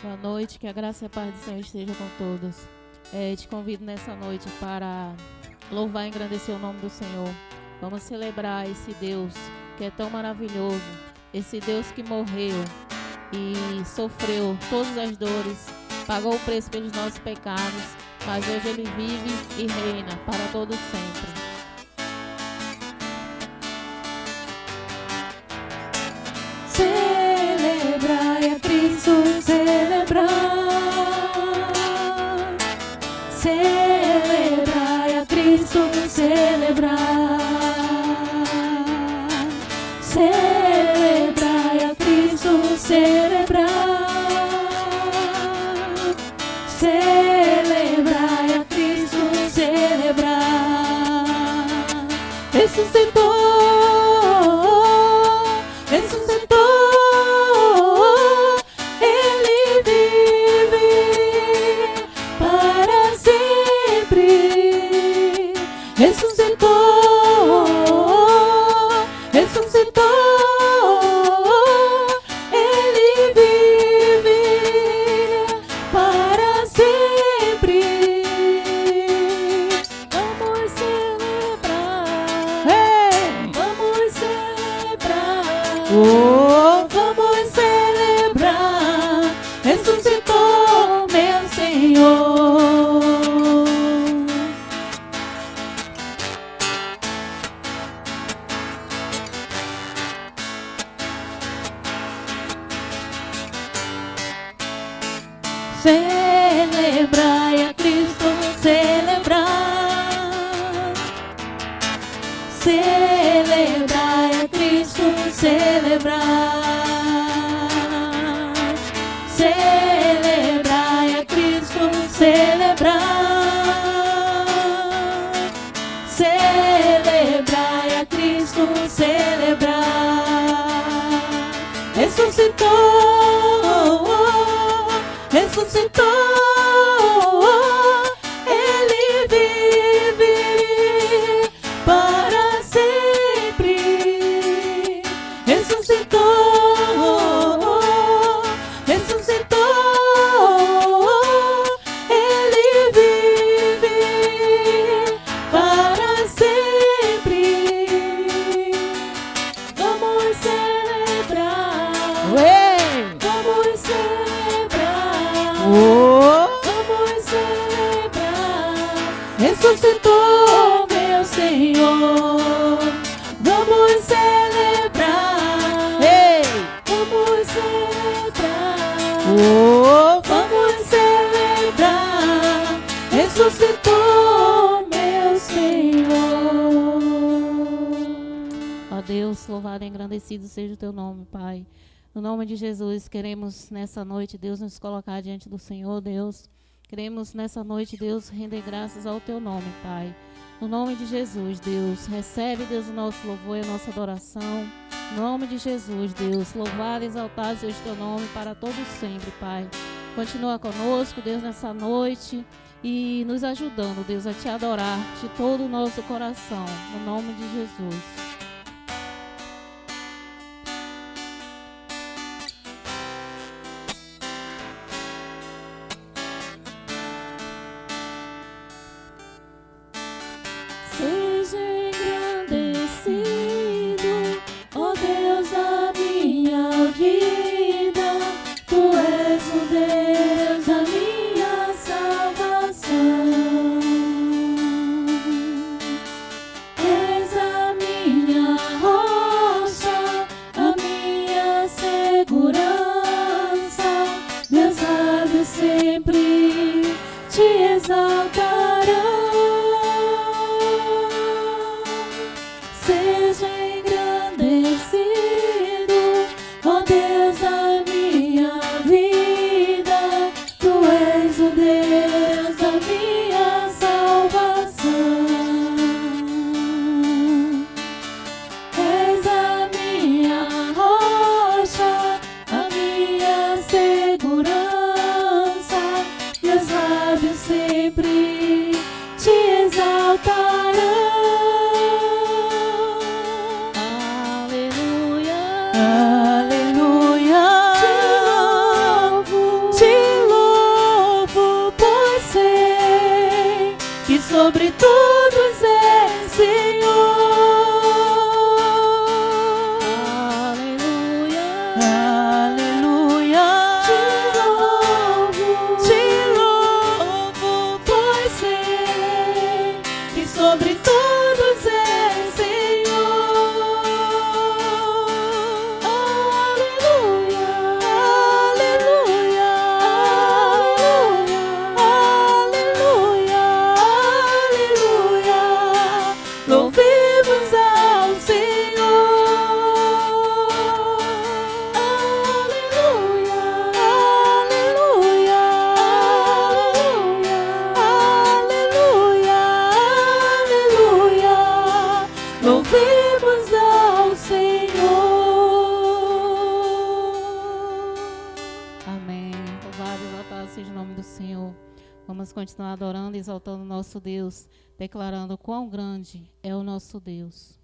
Boa noite, que a graça e a paz do Senhor esteja com todos. Te convido nessa noite para louvar e engrandecer o nome do Senhor. Vamos celebrar esse Deus que é tão maravilhoso, esse Deus que morreu e sofreu todas as dores, pagou o preço pelos nossos pecados, mas hoje Ele vive e reina para todo sempre. Celebrai a Cristo, celebrai. Celebrai a Cristo, celebrai. Celebrai a Cristo, celebrai. Celebrai a Cristo, celebrai. Ressuscitou. Vamos celebrar, ressuscitou meu Senhor. Celebrai a Cristo, celebrai. Celebrai a Cristo, celebrai. Celebrai a Cristo, celebrai. Celebrai a Cristo, celebrai. Ressuscitou, ressuscitou. Ele vive para sempre. Ressuscitou, ressuscitou. Ele vive para sempre. Vamos celebrar. Vamos celebrar. Vamos celebrar. Ressuscitou meu Senhor. Vamos celebrar. Vamos celebrar. Vamos celebrar. Ressuscitou meu Senhor. Ó Deus, louvado e engrandecido seja o teu nome, Pai. No nome de Jesus, queremos nessa noite, Deus, nos colocar diante do Senhor, Deus. Queremos nessa noite, Deus, render graças ao teu nome, Pai. No nome de Jesus, Deus, recebe, Deus, o nosso louvor e a nossa adoração. No nome de Jesus, Deus, louvado e exaltado seja o teu nome para todos sempre, Pai. Continua conosco, Deus, nessa noite e nos ajudando, Deus, a te adorar de todo o nosso coração. No nome de Jesus. Seja engrandecido, ó Deus da minha vida. Tu és o Deus da minha salvação. És a minha louvemos ao Senhor. Amém. Louvado e exaltado seja o nome do Senhor. Vamos continuar adorando e exaltando o nosso Deus, declarando quão grande é o nosso Deus.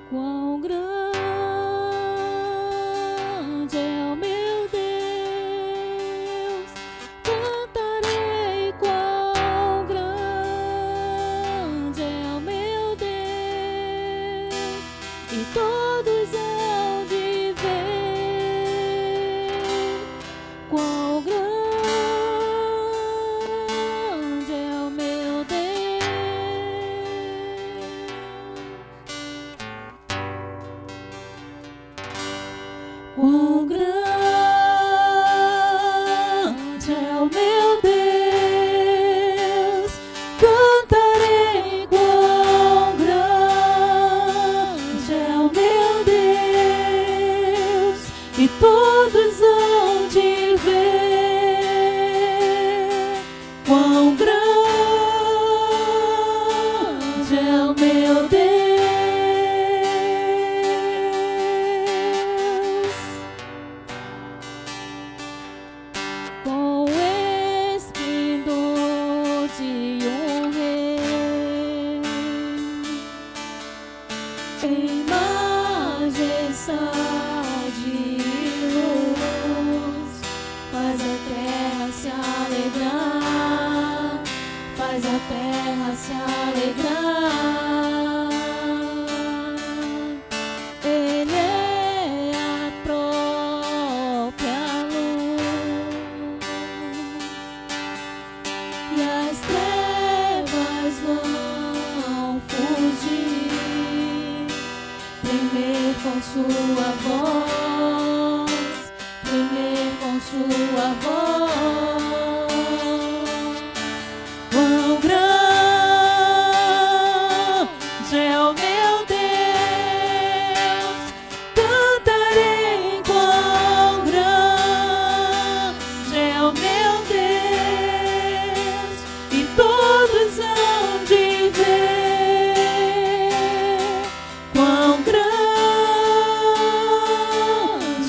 Quão grande é o meu Deus, cantarei quão grande é o meu Deus, e todos hão de ver quão grande é o meu Deus. Quão grande é o meu Deus, cantarei quão grande é o meu Deus, e todos hão de ver quão grande é o meu Deus. Com o esplendor de um rei, em majestade e luz, faz a terra se alegrar, faz a terra se alegrar. Ele é a própria luz, e as trevas vão fugir, tremer com sua voz, tremer com sua voz. Quão grande é o meu Deus, cantarei quão grande é o meu Deus, e todos hão de ver quão grande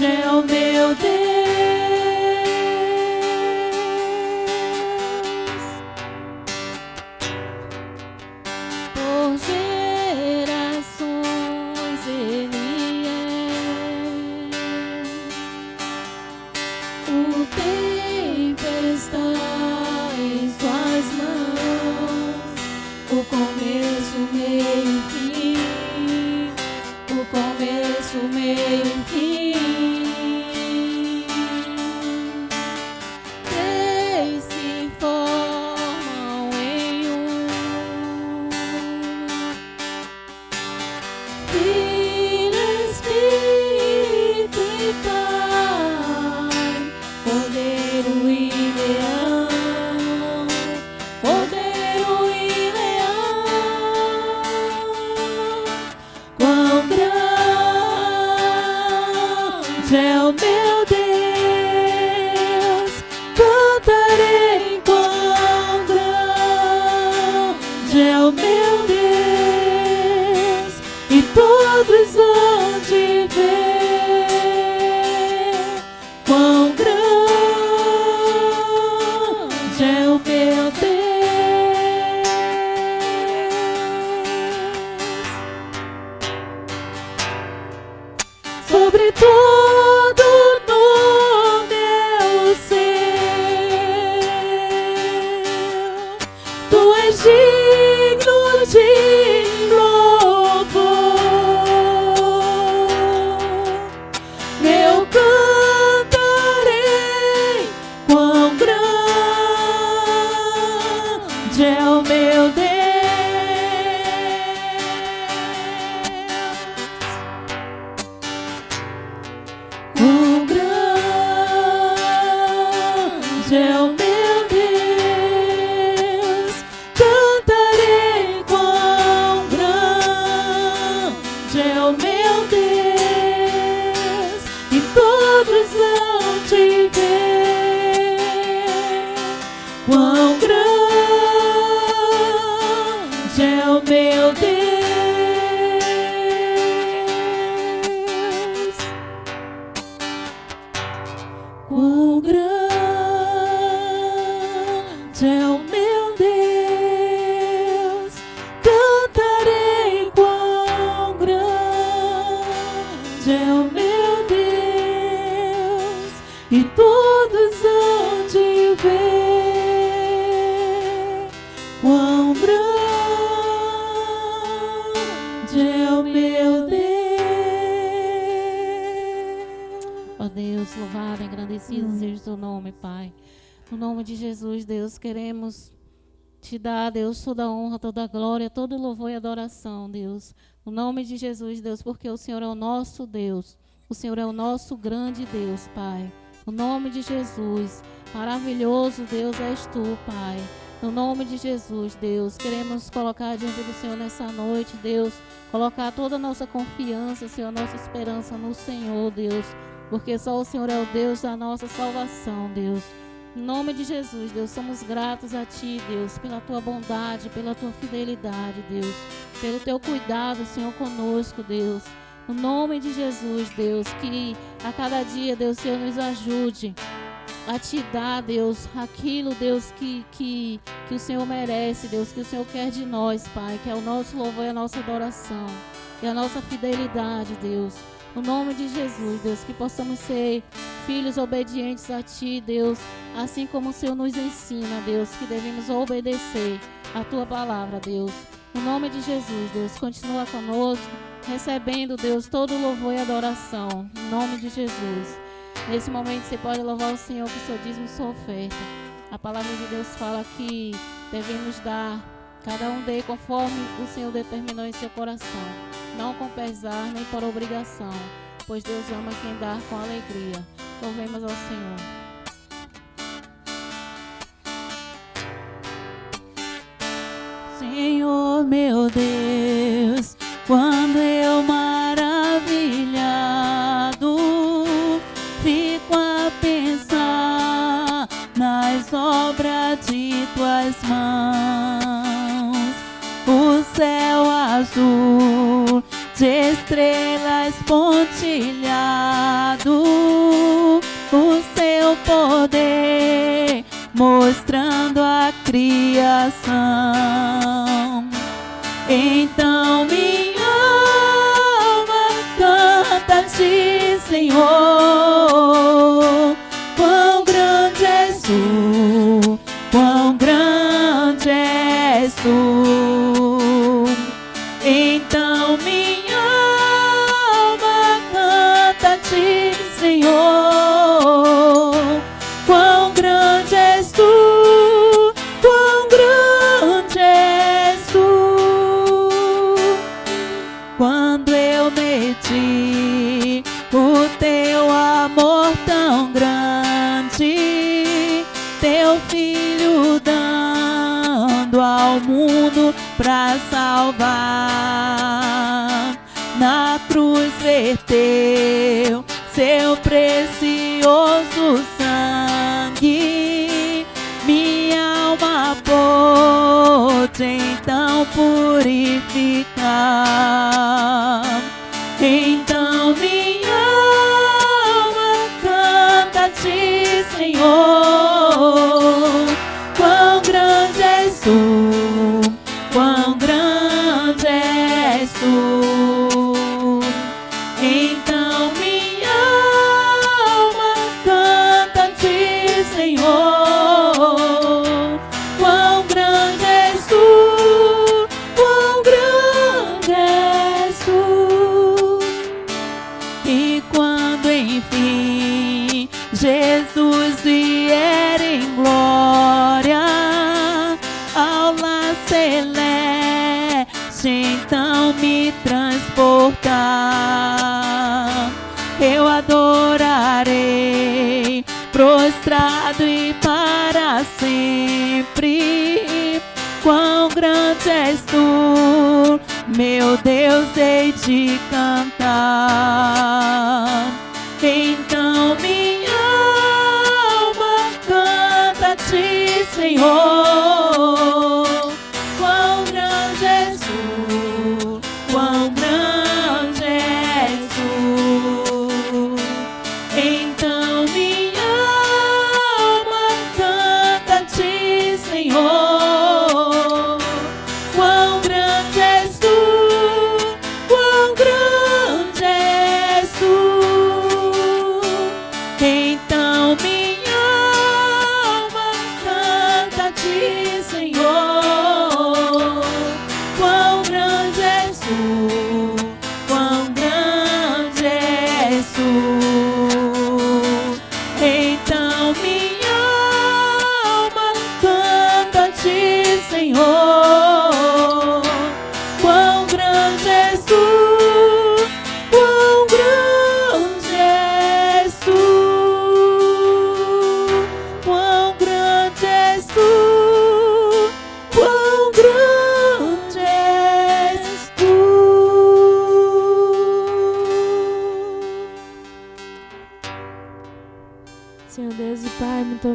é o meu Deus. Por gerações Ele é o tempo está em suas mãos, o começo, meio e fim, o começo, meio e fim. Três se formam em um: Filho, Espírito e Pai, Cordeiro e Leão, Cordeiro e Leão. Quão grande é o meu Deus, cantarei quão grande é o meu Deus, e todos hão de ver quão grande é o meu Deus. Sobre todo nome eu sei, tu és digno de louvor. Eu cantarei quão grande é o meu Deus. meu Deus, quão grande é o meu Deus, cantarei quão grande é o meu Deus, e todos hão de ver quão grande é o meu Deus. Ó Deus, louvado, engrandecido seja o teu nome, Pai. No nome de Jesus, Deus, queremos te dar, Deus, toda a honra, toda a glória, todo louvor e adoração, Deus. No nome de Jesus, Deus, porque o Senhor é o nosso Deus. O Senhor é o nosso grande Deus, Pai. No nome de Jesus, maravilhoso Deus és tu, Pai. No nome de Jesus, Deus, queremos colocar diante do Senhor nessa noite, Deus, colocar toda a nossa confiança, Senhor, nossa esperança no Senhor, Deus, porque só o Senhor é o Deus da nossa salvação, Deus. Em nome de Jesus, Deus, somos gratos a Ti, Deus, pela Tua bondade, pela Tua fidelidade, Deus, pelo Teu cuidado, Senhor, conosco, Deus. No nome de Jesus, Deus, que a cada dia, Deus, Senhor, nos ajude a Te dar, Deus, aquilo, Deus, que o Senhor merece, Deus, que o Senhor quer de nós, Pai, que é o nosso louvor e a nossa adoração, e a nossa fidelidade, Deus. No nome de Jesus, Deus, que possamos ser filhos obedientes a Ti, Deus, assim como o Senhor nos ensina, Deus, que devemos obedecer a Tua palavra, Deus. No nome de Jesus, Deus, continua conosco, recebendo, Deus, todo o louvor e adoração. No nome de Jesus. Nesse momento você pode louvar o Senhor por seu dízimo e sua oferta. A palavra de Deus fala que devemos dar, cada um dê conforme o Senhor determinou em seu coração, não com pesar nem por obrigação, pois Deus ama quem dá com alegria. Louvemos ao Senhor. Senhor meu Deus, quando eu maravilhado fico a pensar nas obras de Tuas mãos, o céu azul de estrelas pontilhado, o Seu poder mostrando a criação. Então minha alma canta-te, Senhor, quão grande és tu, quão grande és tu. Então minha alma canta-te, Senhor, quão grande és tu, quão grande és tu. Quando eu medi o Teu amor tão grande, Teu Filho dando ao mundo pra salvar, na cruz verteu Seu precioso sangue, minha alma pôde então purificar. Então minha alma canta-te, Senhor, quão grande és tu, quão grande és tu. Então minha alma canta-te, Senhor, quão grande és tu, quão grande és tu. E quando enfim Jesus vier em glória ao lar celeste, então me transportar, eu adorarei prostrado e para sempre. Quão grande és tu, meu Deus, hei de cantar. Então minha alma canta-te, Senhor, quão grande és tu,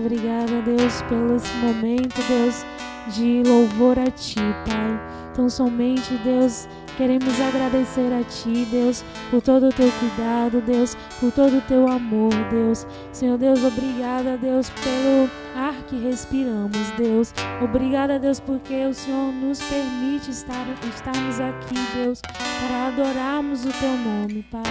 obrigada, Deus, pelo esse momento, Deus, de louvor a Ti, Pai. Então, somente, Deus, queremos agradecer a Ti, Deus, por todo o Teu cuidado, Deus, por todo o Teu amor, Deus. Senhor Deus, obrigada, Deus, pelo ar que respiramos, Deus. Obrigada, Deus, porque o Senhor nos permite estarmos aqui, Deus, para adorarmos o Teu nome, Pai.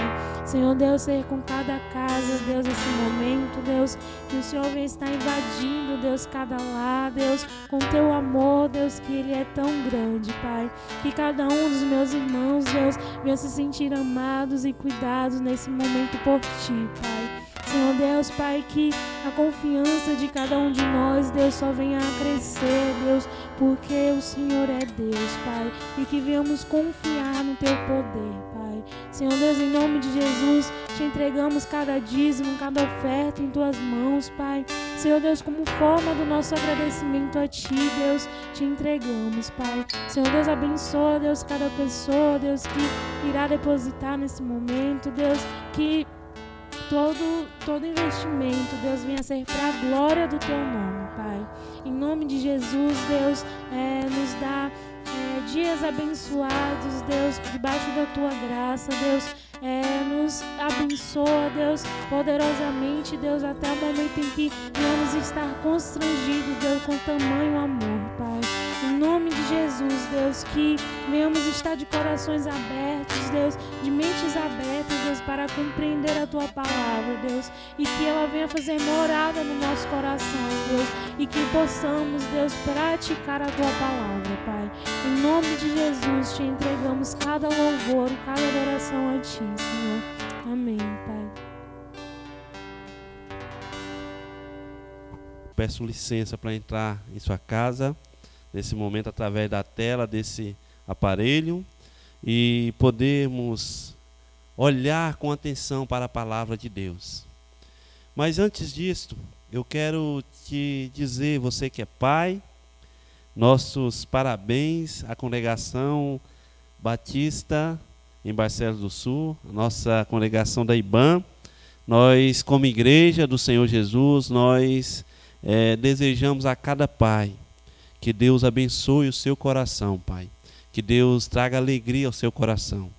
Senhor Deus, ser com cada casa, Deus, esse momento, Deus, que o Senhor vem estar invadindo, Deus, cada lar, Deus, com Teu amor, Deus, que Ele é tão grande, Pai. Que cada um dos meus irmãos, Deus, venha se sentir amados e cuidados nesse momento por Ti, Pai. Senhor Deus, Pai, que a confiança de cada um de nós, Deus, só venha a crescer, Deus, porque o Senhor é Deus, Pai, e que venhamos confiar no Teu poder, Pai. Senhor Deus, em nome de Jesus, Te entregamos cada dízimo, cada oferta em Tuas mãos, Pai. Senhor Deus, como forma do nosso agradecimento a Ti, Deus, Te entregamos, Pai. Senhor Deus, abençoa, Deus, cada pessoa, Deus, que irá depositar nesse momento, Deus, que todo investimento, Deus, venha ser para a glória do Teu nome, Pai. Em nome de Jesus, Deus, nos dá dias abençoados, Deus, debaixo da Tua graça, Deus, nos abençoa, Deus, poderosamente, Deus, até o momento em que venhamos estar constrangidos, Deus, com tamanho amor, Pai. Em nome de Jesus, Deus, que venhamos estar de corações abertos, Deus, de mentes abertas, Deus, para compreender a Tua palavra, Deus, e que ela venha fazer morada no nosso coração, Deus, e que possamos, Deus, praticar a Tua palavra, Pai. Em nome de Jesus, Te entregamos cada louvor e cada adoração a Ti, Senhor. Amém, Pai. Peço licença para entrar em sua casa, nesse momento, através da tela desse aparelho, e podermos olhar com atenção para a palavra de Deus. Mas antes disso, eu quero te dizer, você que é pai, nossos parabéns à congregação Batista em Barcelos do Sul, a nossa congregação da IBAM. Nós, como igreja do Senhor Jesus, nós desejamos a cada pai que Deus abençoe o seu coração, Pai. Que Deus traga alegria ao seu coração.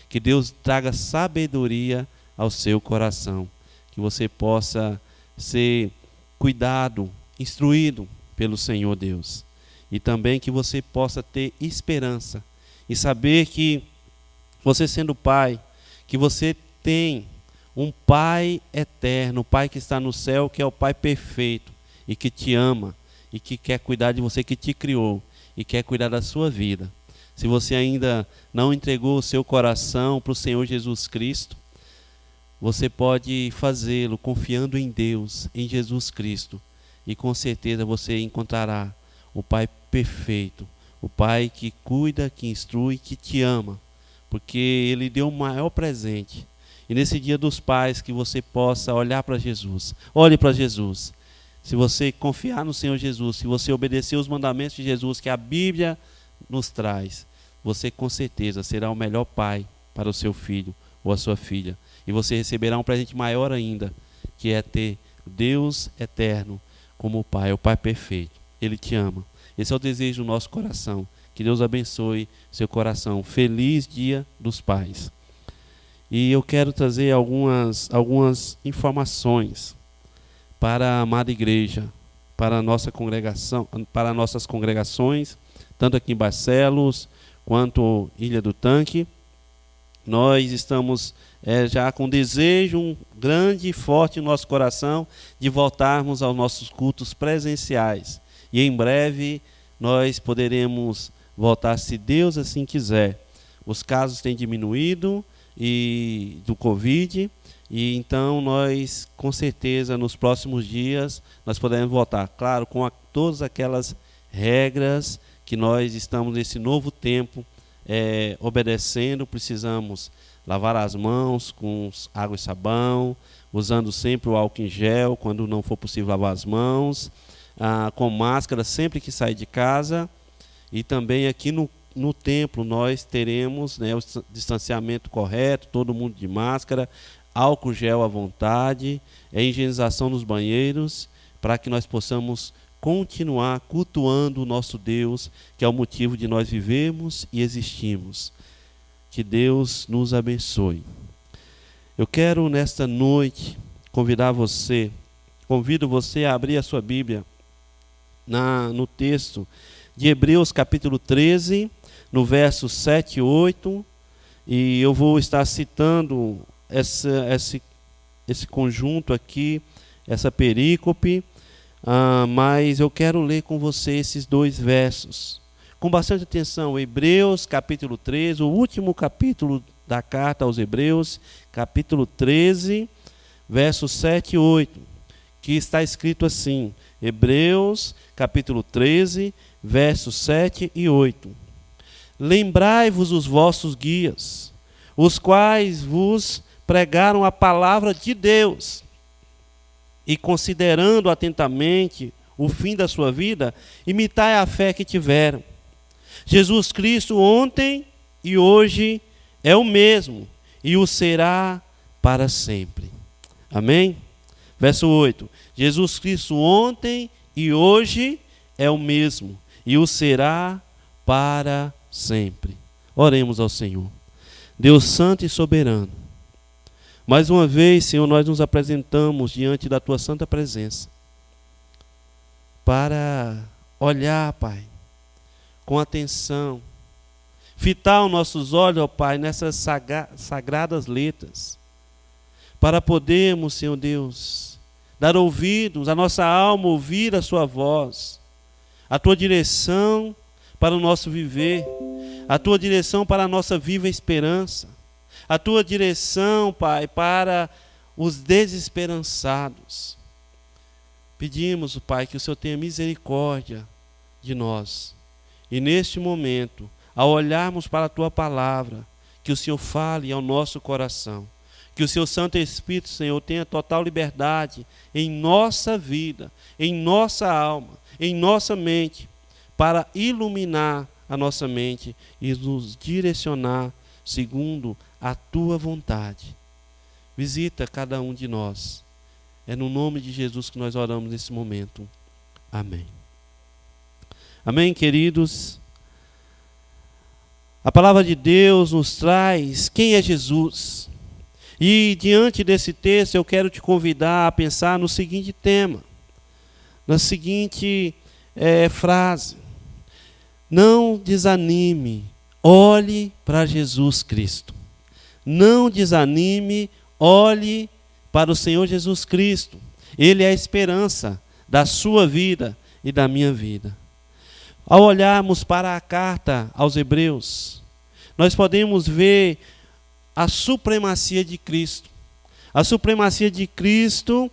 Que Deus traga sabedoria ao seu coração. Que você possa ser cuidado, instruído pelo Senhor Deus. E também que você possa ter esperança e saber que você, sendo pai, que você tem um Pai eterno, o Pai que está no céu, que é o Pai perfeito e que te ama e que quer cuidar de você, que te criou e quer cuidar da sua vida. Se você ainda não entregou o seu coração para o Senhor Jesus Cristo, você pode fazê-lo confiando em Deus, em Jesus Cristo, e com certeza você encontrará o Pai perfeito, o Pai que cuida, que instrui, que te ama, porque Ele deu o maior presente. E nesse dia dos pais, que você possa olhar para Jesus. Olhe para Jesus. Se você confiar no Senhor Jesus, se você obedecer os mandamentos de Jesus que a Bíblia nos traz, você com certeza será o melhor pai para o seu filho ou a sua filha. E você receberá um presente maior ainda, que é ter Deus eterno como Pai, o Pai perfeito. Ele te ama. Esse é o desejo do nosso coração. Que Deus abençoe seu coração. Feliz Dia dos Pais. E eu quero trazer algumas informações para a amada igreja, para a nossa congregação, para nossas congregações, tanto aqui em Barcelos quanto Ilha do Tanque. Nós estamos já com desejo grande e forte no nosso coração de voltarmos aos nossos cultos presenciais. E em breve nós poderemos voltar, se Deus assim quiser. Os casos têm diminuído do Covid, e então nós, com certeza, nos próximos dias, nós poderemos voltar. Claro, com todas aquelas regras que nós estamos nesse novo tempo obedecendo. Precisamos lavar as mãos com água e sabão, usando sempre o álcool em gel quando não for possível lavar as mãos, com máscara sempre que sair de casa. E também aqui no templo nós teremos o distanciamento correto, todo mundo de máscara, álcool gel à vontade, higienização nos banheiros, para que nós possamos continuar cultuando o nosso Deus, que é o motivo de nós vivermos e existirmos. Que Deus nos abençoe. Eu quero nesta noite convido você a abrir a sua Bíblia no texto de Hebreus capítulo 13, no verso 7 e 8, e eu vou estar citando esse conjunto aqui, essa perícope, mas eu quero ler com você esses dois versos. Com bastante atenção, Hebreus capítulo 13, o último capítulo da carta aos Hebreus, capítulo 13, versos 7 e 8, que está escrito assim, Hebreus capítulo 13, versos 7 e 8. Lembrai-vos os vossos guias, os quais vos pregaram a palavra de Deus, e considerando atentamente o fim da sua vida, imitai a fé que tiveram. Jesus Cristo ontem e hoje é o mesmo, e o será para sempre. Amém? Verso 8. Jesus Cristo ontem e hoje é o mesmo, e o será para sempre. Oremos ao Senhor. Deus santo e soberano, mais uma vez, Senhor, nós nos apresentamos diante da Tua santa presença para olhar, Pai, com atenção, fitar os nossos olhos, ó Pai, nessas sagradas letras, para podermos, Senhor Deus, dar ouvidos, a nossa alma ouvir a Sua voz, a Tua direção para o nosso viver, a Tua direção para a nossa viva esperança, a Tua direção, Pai, para os desesperançados. Pedimos, Pai, que o Senhor tenha misericórdia de nós. E neste momento, ao olharmos para a Tua palavra, que o Senhor fale ao nosso coração. Que o Seu Santo Espírito, Senhor, tenha total liberdade em nossa vida, em nossa alma, em nossa mente, para iluminar a nossa mente e nos direcionar segundo a Tua vontade. Visita cada um de nós. É no nome de Jesus que nós oramos nesse momento. Amém. Amém, queridos? A palavra de Deus nos traz quem é Jesus. E diante desse texto eu quero te convidar a pensar no seguinte tema, na seguinte frase: não desanime, olhe para Jesus Cristo. Não desanime, olhe para o Senhor Jesus Cristo. Ele é a esperança da sua vida e da minha vida. Ao olharmos para a carta aos Hebreus, nós podemos ver a supremacia de Cristo. A supremacia de Cristo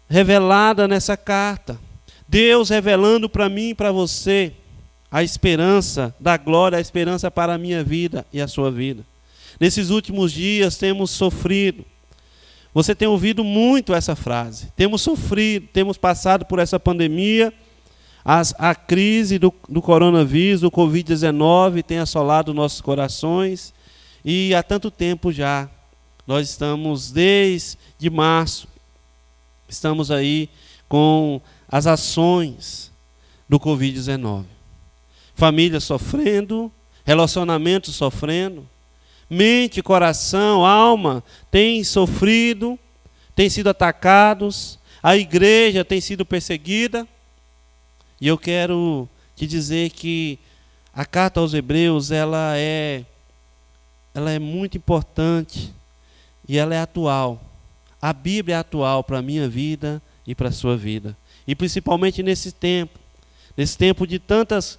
revelada nessa carta. Deus revelando para mim e para você a esperança da glória, a esperança para a minha vida e a sua vida. Nesses últimos dias temos sofrido. Você tem ouvido muito essa frase. Temos sofrido, temos passado por essa pandemia. A crise do coronavírus, do Covid-19 tem assolado nossos corações. E há tanto tempo já. Nós estamos desde março. Estamos aí com as ações do Covid-19. Famílias sofrendo, relacionamentos sofrendo, mente, coração, alma têm sofrido, têm sido atacados, a igreja tem sido perseguida. E eu quero te dizer que a carta aos Hebreus, ela é muito importante e ela é atual. A Bíblia é atual para a minha vida e para a sua vida. E principalmente nesse tempo de tantos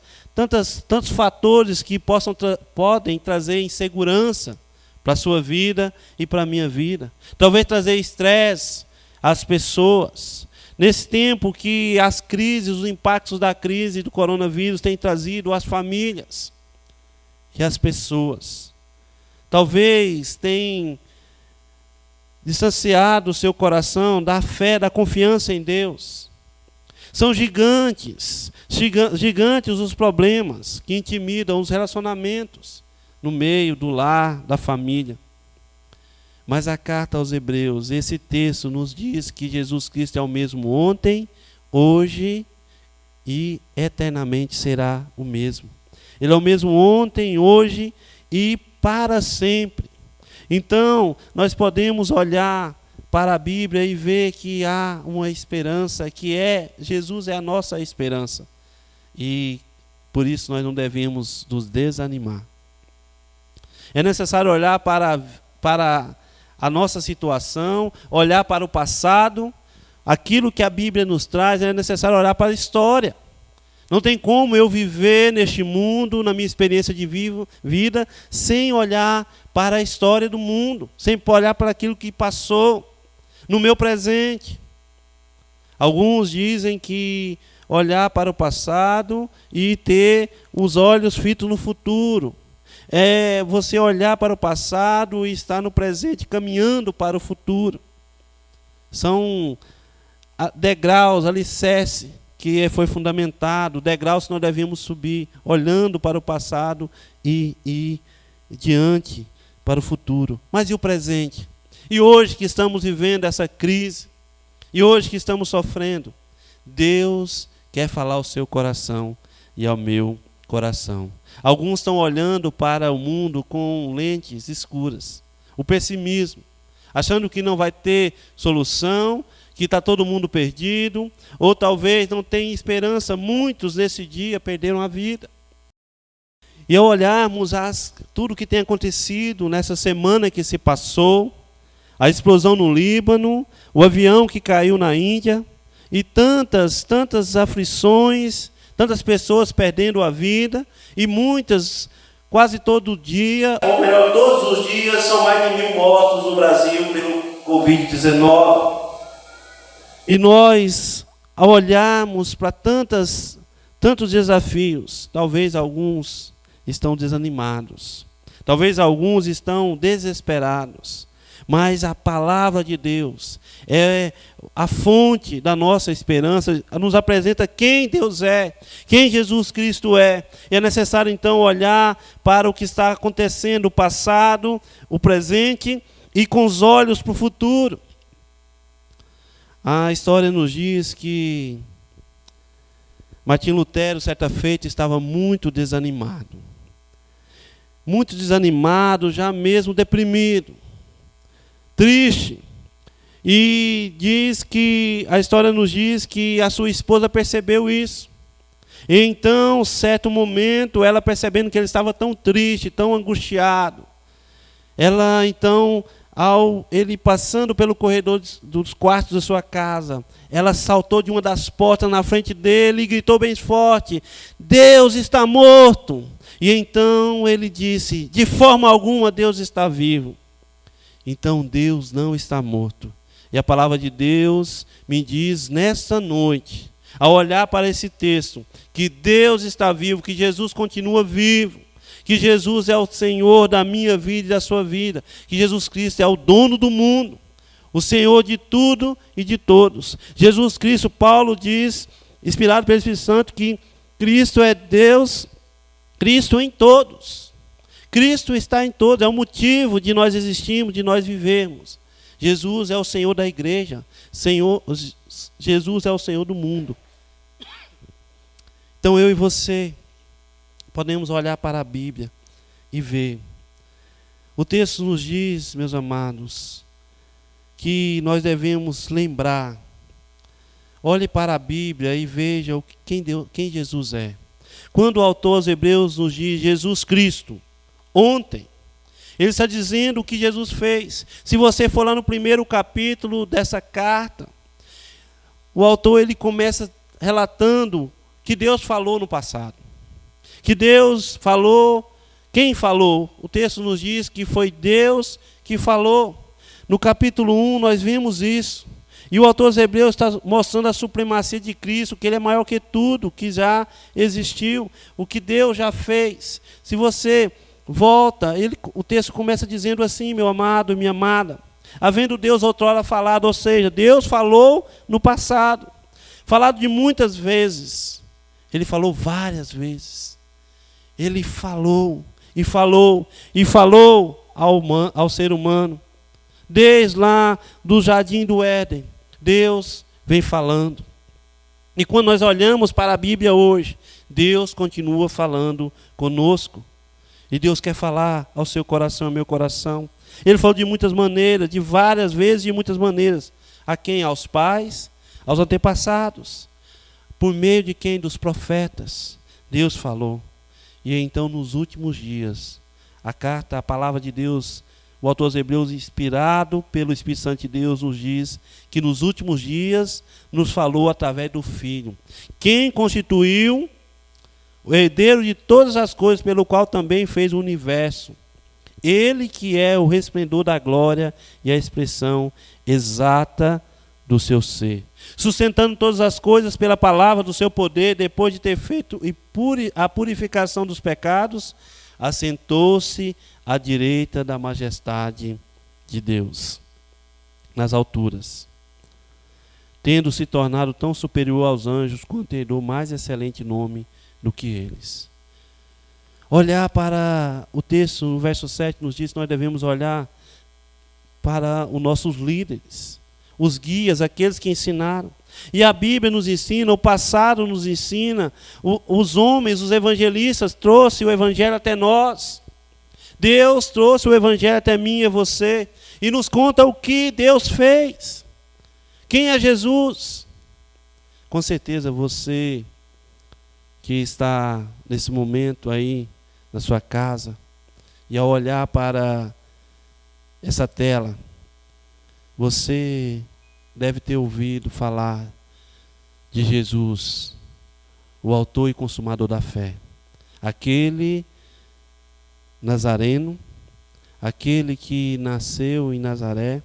fatores que podem trazer insegurança para a sua vida e para a minha vida. Talvez trazer estresse às pessoas. Nesse tempo que as crises, os impactos da crise do coronavírus têm trazido às famílias e às pessoas. Talvez tenham distanciado o seu coração da fé, da confiança em Deus. São gigantes os problemas que intimidam os relacionamentos no meio do lar, da família. Mas a carta aos Hebreus, esse texto nos diz que Jesus Cristo é o mesmo ontem, hoje e eternamente será o mesmo. Ele é o mesmo ontem, hoje e para sempre. Então, nós podemos olhar para a Bíblia e ver que há uma esperança, Jesus é a nossa esperança. E por isso nós não devemos nos desanimar. É necessário olhar para a nossa situação, olhar para o passado, aquilo que a Bíblia nos traz, é necessário olhar para a história. Não tem como eu viver neste mundo, na minha experiência de vida, sem olhar para a história do mundo, sem olhar para aquilo que passou no meu presente. Alguns dizem que olhar para o passado e ter os olhos fitos no futuro. É você olhar para o passado e estar no presente, caminhando para o futuro. São degraus, alicerce, que foi fundamentado, degraus que nós devemos subir, olhando para o passado e diante para o futuro. Mas e o presente? E hoje que estamos vivendo essa crise, e hoje que estamos sofrendo, Deus quer falar ao seu coração e ao meu coração. Alguns estão olhando para o mundo com lentes escuras, o pessimismo, achando que não vai ter solução, que está todo mundo perdido, ou talvez não tenha esperança. Muitos nesse dia perderam a vida. E ao olharmos tudo que tem acontecido nessa semana que se passou, a explosão no Líbano, o avião que caiu na Índia, e tantas aflições, tantas pessoas perdendo a vida, e muitas, quase todo dia, ou melhor, todos os dias, são mais de 1.000 mortos no Brasil pelo Covid-19. E nós, ao olharmos para tantos desafios, talvez alguns estão desanimados, talvez alguns estão desesperados, mas a palavra de Deus é a fonte da nossa esperança, nos apresenta quem Deus é, quem Jesus Cristo é. E é necessário então olhar para o que está acontecendo, o passado, o presente, e com os olhos para o futuro. A história nos diz que Martim Lutero, certa feita, estava muito desanimado, já mesmo deprimido, triste. E a história nos diz que a sua esposa percebeu isso. E então, certo momento, ela percebendo que ele estava tão triste, tão angustiado, ela então, ele passando pelo corredor dos quartos da sua casa, ela saltou de uma das portas na frente dele e gritou bem forte: Deus está morto! E então ele disse: de forma alguma Deus está vivo. Então Deus não está morto. E a palavra de Deus me diz nesta noite, ao olhar para esse texto, que Deus está vivo, que Jesus continua vivo, que Jesus é o Senhor da minha vida e da sua vida, que Jesus Cristo é o dono do mundo, o Senhor de tudo e de todos. Jesus Cristo, Paulo diz, inspirado pelo Espírito Santo, que Cristo é Deus, Cristo em todos. Cristo está em todos, é o motivo de nós existirmos, de nós vivermos. Jesus é o Senhor da igreja, Jesus é o Senhor do mundo. Então eu e você podemos olhar para a Bíblia e ver. O texto nos diz, meus amados, que nós devemos lembrar. Olhe para a Bíblia e veja quem Jesus é. Quando o autor aos Hebreus nos diz Jesus Cristo, ontem, ele está dizendo o que Jesus fez. Se você for lá no primeiro capítulo dessa carta, o autor ele começa relatando que Deus falou no passado. Que Deus falou, quem falou? O texto nos diz que foi Deus que falou. No capítulo 1 nós vimos isso. E o autor aos Hebreus está mostrando a supremacia de Cristo, que ele é maior que tudo que já existiu, o que Deus já fez. Se você volta, o texto começa dizendo assim: meu amado e minha amada, havendo Deus outrora falado, ou seja, Deus falou no passado, falado de muitas vezes, ele falou várias vezes, ele falou e falou e falou ao ser humano, desde lá do jardim do Éden, Deus vem falando. E quando nós olhamos para a Bíblia hoje, Deus continua falando conosco. E Deus quer falar ao seu coração, ao meu coração. Ele falou de muitas maneiras, de várias vezes, de muitas maneiras. A quem? Aos pais, aos antepassados. Por meio de quem? Dos profetas. Deus falou. E então, nos últimos dias, a palavra de Deus, o autor aos Hebreus, inspirado pelo Espírito Santo de Deus, nos diz que nos últimos dias nos falou através do Filho. Quem constituiu o herdeiro de todas as coisas, pelo qual também fez o universo. Ele que é o resplendor da glória e a expressão exata do seu ser. Sustentando todas as coisas pela palavra do seu poder, depois de ter feito a purificação dos pecados, assentou-se à direita da majestade de Deus, nas alturas. Tendo se tornado tão superior aos anjos, quanto herdou mais excelente nome do que eles. Olhar para o texto, no verso 7, nos diz que nós devemos olhar para os nossos líderes, os guias, aqueles que ensinaram. E a Bíblia nos ensina, o passado nos ensina, os homens, os evangelistas, trouxe o evangelho até nós. Deus trouxe o evangelho até mim e você, e nos conta o que Deus fez. Quem é Jesus? Com certeza você que está nesse momento aí na sua casa, e ao olhar para essa tela, você deve ter ouvido falar de Jesus, o autor e consumador da fé. Aquele nazareno, aquele que nasceu em Nazaré,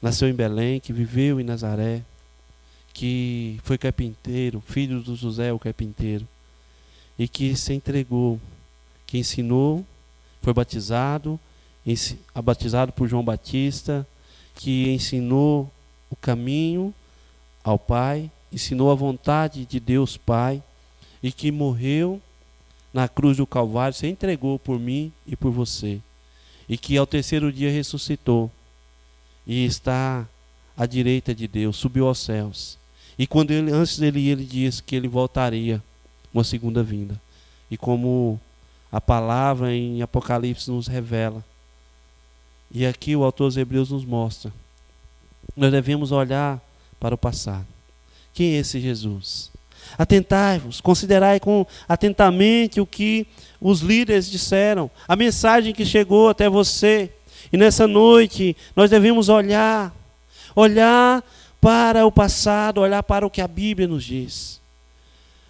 nasceu em Belém, que viveu em Nazaré, que foi carpinteiro, filho do José, o carpinteiro, e que se entregou, que ensinou, foi batizado por João Batista, que ensinou o caminho ao Pai, ensinou a vontade de Deus Pai, e que morreu na cruz do Calvário, se entregou por mim e por você, e que ao terceiro dia ressuscitou, e está à direita de Deus, subiu aos céus. E quando antes dele ir, ele disse que ele voltaria uma segunda vinda. E como a palavra em Apocalipse nos revela, e aqui o autor dos Hebreus nos mostra, nós devemos olhar para o passado. Quem é esse Jesus? Atentai-vos, considerai atentamente o que os líderes disseram, a mensagem que chegou até você. E nessa noite nós devemos olhar para o passado, olhar para o que a Bíblia nos diz.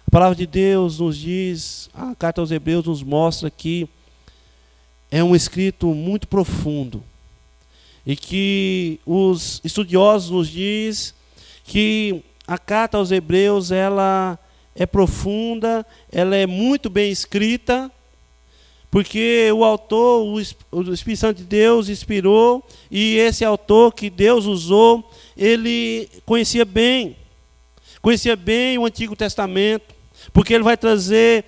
A palavra de Deus nos diz, a carta aos Hebreus nos mostra que é um escrito muito profundo, e que os estudiosos nos dizem que a carta aos Hebreus ela é profunda, ela é muito bem escrita, porque o autor, o Espírito Santo de Deus inspirou, e esse autor que Deus usou, ele conhecia bem o Antigo Testamento, porque ele vai trazer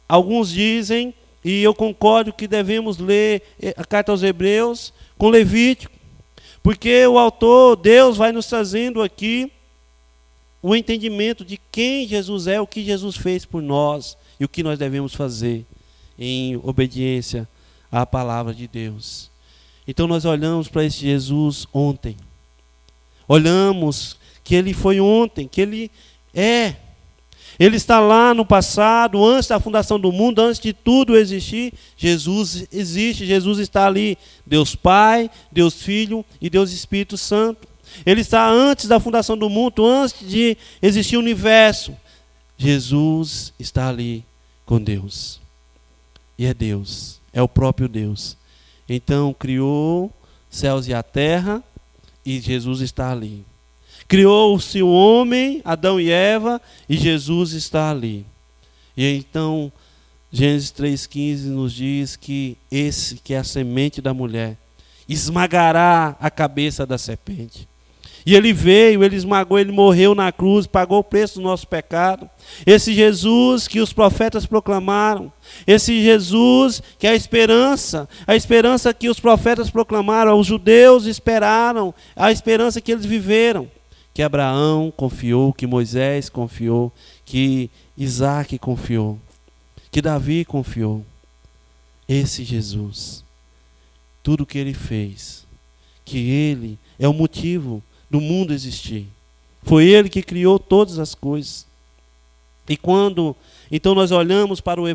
alguns dizem, e eu concordo que devemos ler a carta aos Hebreus com Levítico, porque o autor, Deus, vai nos trazendo aqui o entendimento de quem Jesus é, o que Jesus fez por nós e o que nós devemos fazer em obediência à palavra de Deus. Então nós olhamos para esse Jesus ontem, olhamos que ele foi ontem, que ele está lá no passado, antes da fundação do mundo, antes de tudo existir. Jesus existe, Jesus está ali, Deus Pai, Deus Filho e Deus Espírito Santo. Ele está antes da fundação do mundo, antes de existir o universo. Jesus está ali com Deus. E é Deus, é o próprio Deus. Então criou céus e a terra, e Jesus está ali. Criou-se o homem, Adão e Eva, e Jesus está ali. E então, Gênesis 3,15 nos diz que esse que é a semente da mulher esmagará a cabeça da serpente. E ele veio, ele esmagou, ele morreu na cruz, pagou o preço do nosso pecado. Esse Jesus que os profetas proclamaram, esse Jesus que é a esperança que os profetas proclamaram, os judeus esperaram, a esperança que eles viveram, que Abraão confiou, que Moisés confiou, que Isaac confiou, que Davi confiou. Esse Jesus, tudo que ele fez, que ele é o motivo do mundo existir. Foi ele que criou todas as coisas. E quando então nós olhamos para os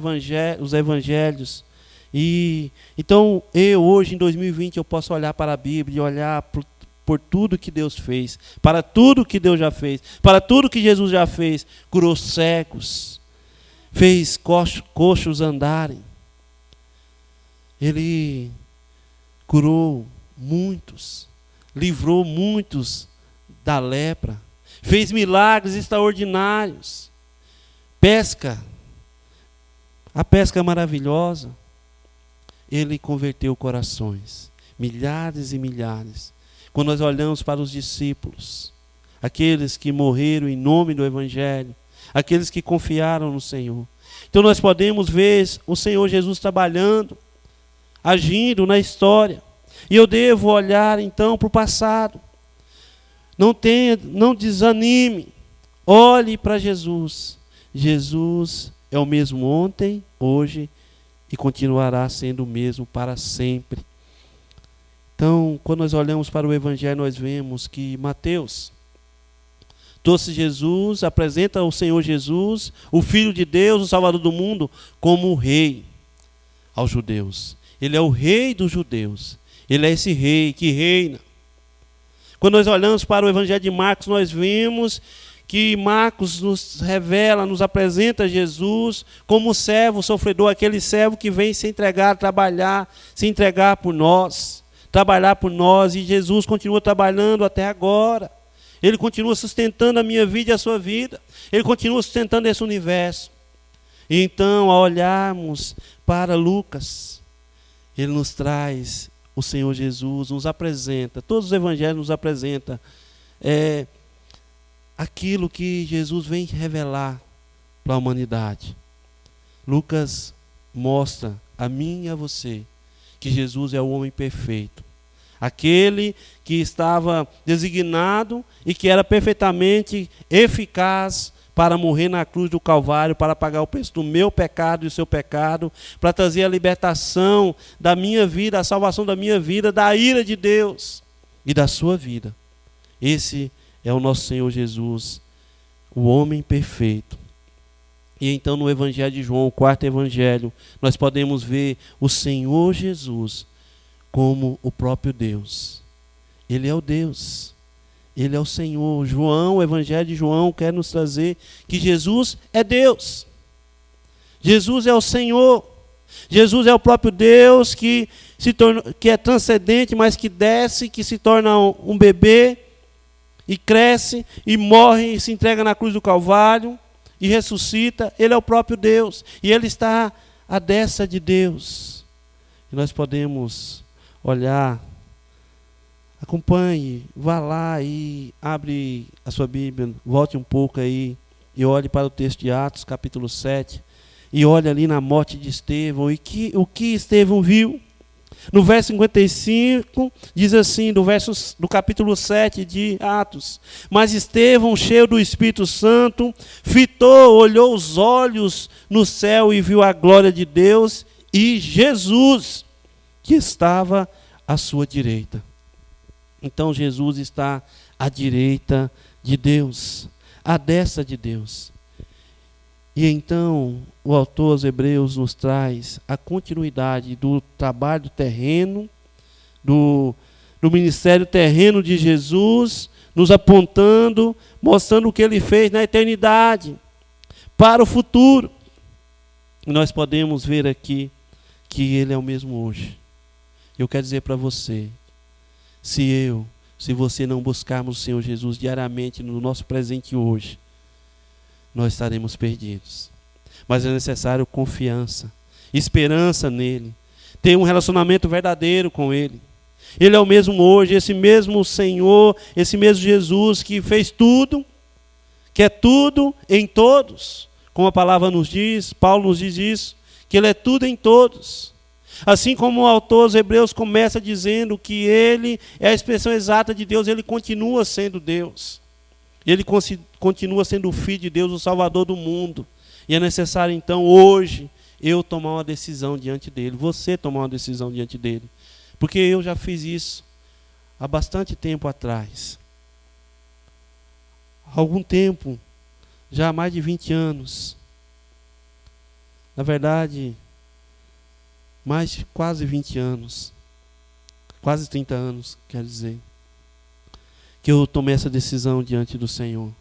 evangelhos, e então eu hoje em 2020 eu posso olhar para a Bíblia e olhar por tudo que Deus fez, para tudo que Deus já fez, para tudo que Jesus já fez. Curou cegos, fez coxos andarem. Ele curou muitos, livrou muitos da lepra, fez milagres extraordinários. A pesca maravilhosa, ele converteu corações, milhares e milhares. Quando nós olhamos para os discípulos, aqueles que morreram em nome do Evangelho, aqueles que confiaram no Senhor, então nós podemos ver o Senhor Jesus trabalhando, agindo na história. E eu devo olhar então para o passado. Não desanime. Olhe para Jesus. Jesus é o mesmo ontem, hoje e continuará sendo o mesmo para sempre. Então, quando nós olhamos para o Evangelho, nós vemos que Mateus trouxe Jesus, apresenta o Senhor Jesus, o Filho de Deus, o Salvador do mundo, como o rei aos judeus. Ele é o rei dos judeus. Ele é esse rei que reina. Quando nós olhamos para o Evangelho de Marcos, nós vimos que Marcos nos revela, nos apresenta Jesus como servo sofredor, aquele servo que vem se entregar, trabalhar, se entregar por nós, trabalhar por nós, e Jesus continua trabalhando até agora. Ele continua sustentando a minha vida e a sua vida. Ele continua sustentando esse universo. E então, ao olharmos para Lucas, ele nos traz o Senhor Jesus, nos apresenta, todos os evangelhos nos apresentam aquilo que Jesus vem revelar para a humanidade. Lucas mostra a mim e a você que Jesus é o homem perfeito. Aquele que estava designado e que era perfeitamente eficaz para morrer na cruz do Calvário, para pagar o preço do meu pecado e do seu pecado, para trazer a libertação da minha vida, a salvação da minha vida, da ira de Deus e da sua vida. Esse é o nosso Senhor Jesus, o homem perfeito. E então no Evangelho de João, o quarto Evangelho, nós podemos ver o Senhor Jesus como o próprio Deus. Ele é o Deus. Ele é o Senhor. João, o Evangelho de João quer nos trazer que Jesus é Deus. Jesus é o Senhor. Jesus é o próprio Deus que é transcendente, mas que desce, que se torna um bebê e cresce e morre e se entrega na cruz do Calvário e ressuscita. Ele é o próprio Deus. E ele está à destra de Deus. E nós podemos olhar. Acompanhe, vá lá e abre a sua Bíblia, volte um pouco aí e olhe para o texto de Atos, capítulo 7, e olhe ali na morte de Estevão, e o que Estevão viu. No verso 55, diz assim, do capítulo 7 de Atos: mas Estevão, cheio do Espírito Santo, fitou, olhou os olhos no céu e viu a glória de Deus e Jesus, que estava à sua direita. Então Jesus está à direita de Deus, à destra de Deus. E então o autor aos Hebreus nos traz a continuidade do trabalho terreno, do ministério terreno de Jesus, nos apontando, mostrando o que ele fez na eternidade, para o futuro. E nós podemos ver aqui que ele é o mesmo hoje. Eu quero dizer para você, se você não buscarmos o Senhor Jesus diariamente no nosso presente hoje, nós estaremos perdidos. Mas é necessário confiança, esperança nele, ter um relacionamento verdadeiro com ele. Ele é o mesmo hoje, esse mesmo Senhor, esse mesmo Jesus que fez tudo, que é tudo em todos. Como a palavra nos diz, Paulo nos diz isso, que ele é tudo em todos. Assim como o autor aos Hebreus começa dizendo que ele é a expressão exata de Deus, ele continua sendo Deus. Ele continua sendo o Filho de Deus, o Salvador do mundo. E é necessário, então, hoje, eu tomar uma decisão diante dele. Você tomar uma decisão diante dele. Porque eu já fiz isso há bastante tempo atrás. Há algum tempo, já há mais de 20 anos. Na verdade, mais de quase 20 anos. Quase 30 anos, quer dizer. Que eu tomei essa decisão diante do Senhor.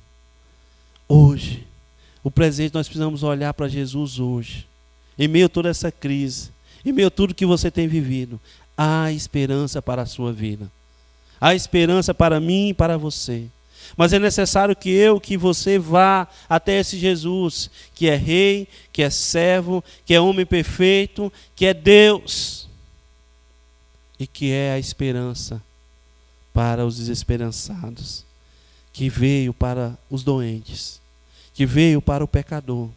Hoje, o presente, nós precisamos olhar para Jesus hoje. Em meio a toda essa crise, em meio a tudo que você tem vivido, há esperança para a sua vida. Há esperança para mim e para você. Mas é necessário que você vá até esse Jesus, que é rei, que é servo, que é homem perfeito, que é Deus. E que é a esperança para os desesperançados, que veio para os doentes, que veio para o pecador.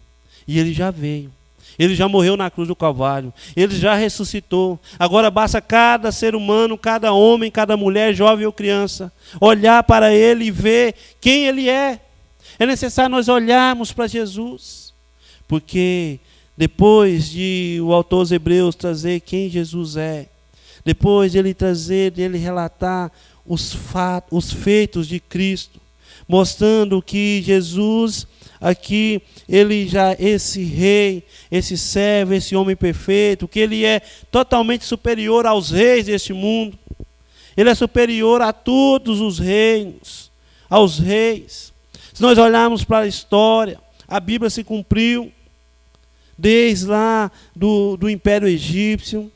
E ele já veio. Ele já morreu na cruz do Calvário. Ele já ressuscitou. Agora basta cada ser humano, cada homem, cada mulher, jovem ou criança, olhar para ele e ver quem ele é. É necessário nós olharmos para Jesus. Porque depois de o autor aos Hebreus trazer quem Jesus é, depois de ele trazer, de ele relatar os feitos de Cristo, mostrando que Jesus aqui, ele já, esse rei, esse servo, esse homem perfeito, que ele é totalmente superior aos reis deste mundo. Ele é superior a todos os reinos, aos reis. Se nós olharmos para a história, a Bíblia se cumpriu desde lá do Império Egípcio.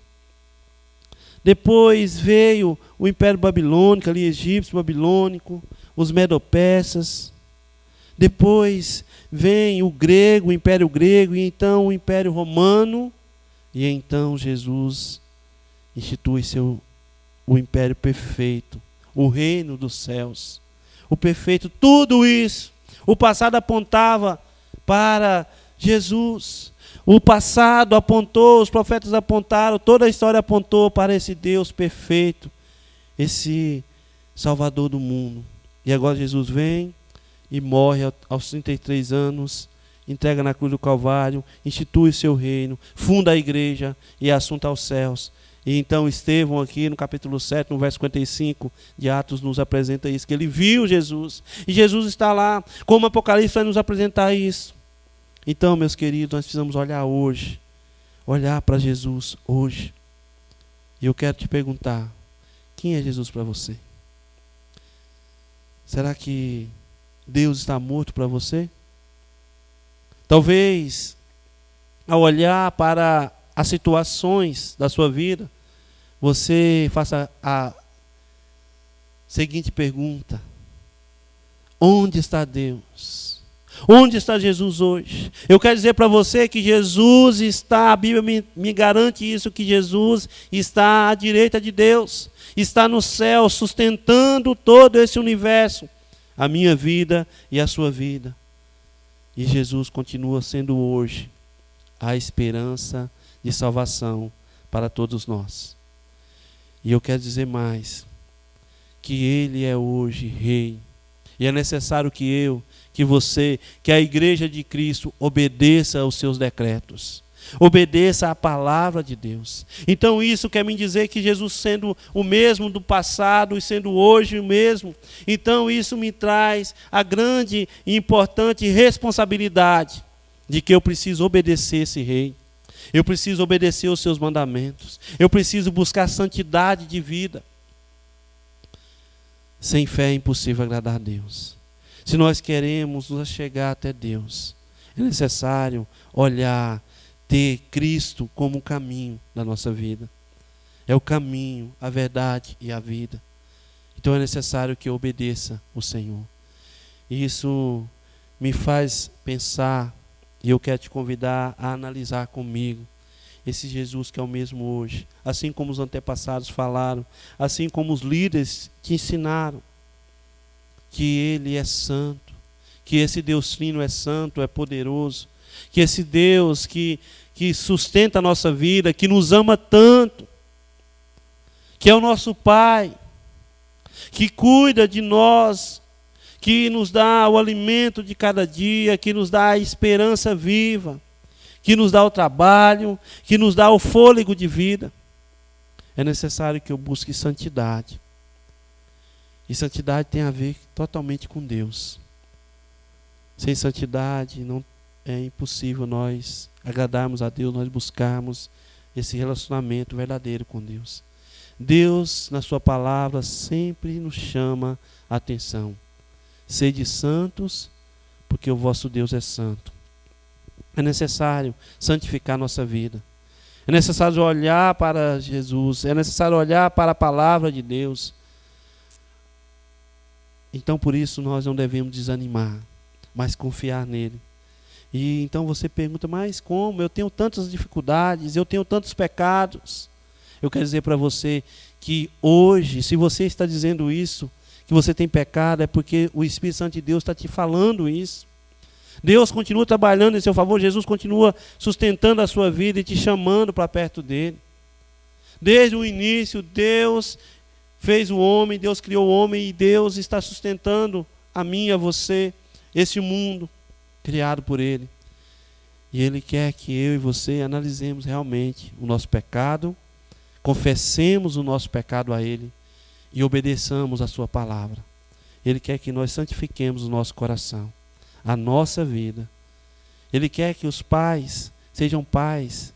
Depois veio o Império Babilônico, ali egípcio, babilônico, os medo-persas. Depois vem o grego, o Império Grego, e então o Império Romano. E então Jesus institui o Império perfeito, o reino dos céus. O perfeito, tudo isso. O passado apontava para Jesus. O passado apontou, os profetas apontaram, toda a história apontou para esse Deus perfeito, esse Salvador do mundo. E agora Jesus vem e morre aos 33 anos, entrega na cruz do Calvário, institui seu reino, funda a igreja e é assunto aos céus. E então Estevão aqui no capítulo 7, no verso 55 de Atos, nos apresenta isso, que ele viu Jesus. E Jesus está lá, como o Apocalipse vai nos apresentar isso. Então, meus queridos, nós precisamos olhar hoje, olhar para Jesus hoje. E eu quero te perguntar, quem é Jesus para você? Será que Deus está morto para você? Talvez, ao olhar para as situações da sua vida, você faça a seguinte pergunta: onde está Deus? Onde está Jesus hoje? Eu quero dizer para você que Jesus está, a Bíblia me garante isso, que Jesus está à direita de Deus, está no céu, sustentando todo esse universo, a minha vida e a sua vida. E Jesus continua sendo hoje a esperança de salvação para todos nós. E eu quero dizer mais, que Ele é hoje Rei. E é necessário que eu, que você, que a igreja de Cristo obedeça aos seus decretos. Obedeça à palavra de Deus. Então isso quer me dizer que Jesus sendo o mesmo do passado e sendo hoje o mesmo, então isso me traz a grande e importante responsabilidade de que eu preciso obedecer esse Rei. Eu preciso obedecer os seus mandamentos. Eu preciso buscar santidade de vida. Sem fé é impossível agradar a Deus. Se nós queremos nos chegar até Deus, é necessário olhar, ter Cristo como o caminho da nossa vida. É o caminho, a verdade e a vida. Então é necessário que eu obedeça o Senhor. Isso me faz pensar, e eu quero te convidar a analisar comigo esse Jesus que é o mesmo hoje, assim como os antepassados falaram, assim como os líderes te ensinaram, que Ele é santo, que esse Deus Trino é santo, é poderoso, que esse Deus que sustenta a nossa vida, que nos ama tanto, que é o nosso Pai, que cuida de nós, que nos dá o alimento de cada dia, que nos dá a esperança viva, que nos dá o trabalho, que nos dá o fôlego de vida. É necessário que eu busque santidade. E santidade tem a ver totalmente com Deus. Sem santidade não é impossível nós agradarmos a Deus, nós buscarmos esse relacionamento verdadeiro com Deus. Deus, na sua palavra, sempre nos chama a atenção. Sede santos, porque o vosso Deus é santo. É necessário santificar nossa vida. É necessário olhar para Jesus. É necessário olhar para a palavra de Deus. Então, por isso, nós não devemos desanimar, mas confiar nele. E então você pergunta, mas como? Eu tenho tantas dificuldades, eu tenho tantos pecados. Eu quero dizer para você que hoje, se você está dizendo isso, que você tem pecado, é porque o Espírito Santo de Deus está te falando isso. Deus continua trabalhando em seu favor, Jesus continua sustentando a sua vida e te chamando para perto dele. Desde o início, Deus fez o homem, Deus criou o homem e Deus está sustentando a mim e a você, esse mundo criado por ele. E ele quer que eu e você analisemos realmente o nosso pecado, confessemos o nosso pecado a ele e obedeçamos a sua palavra. Ele quer que nós santifiquemos o nosso coração, a nossa vida. Ele quer que os pais sejam pais,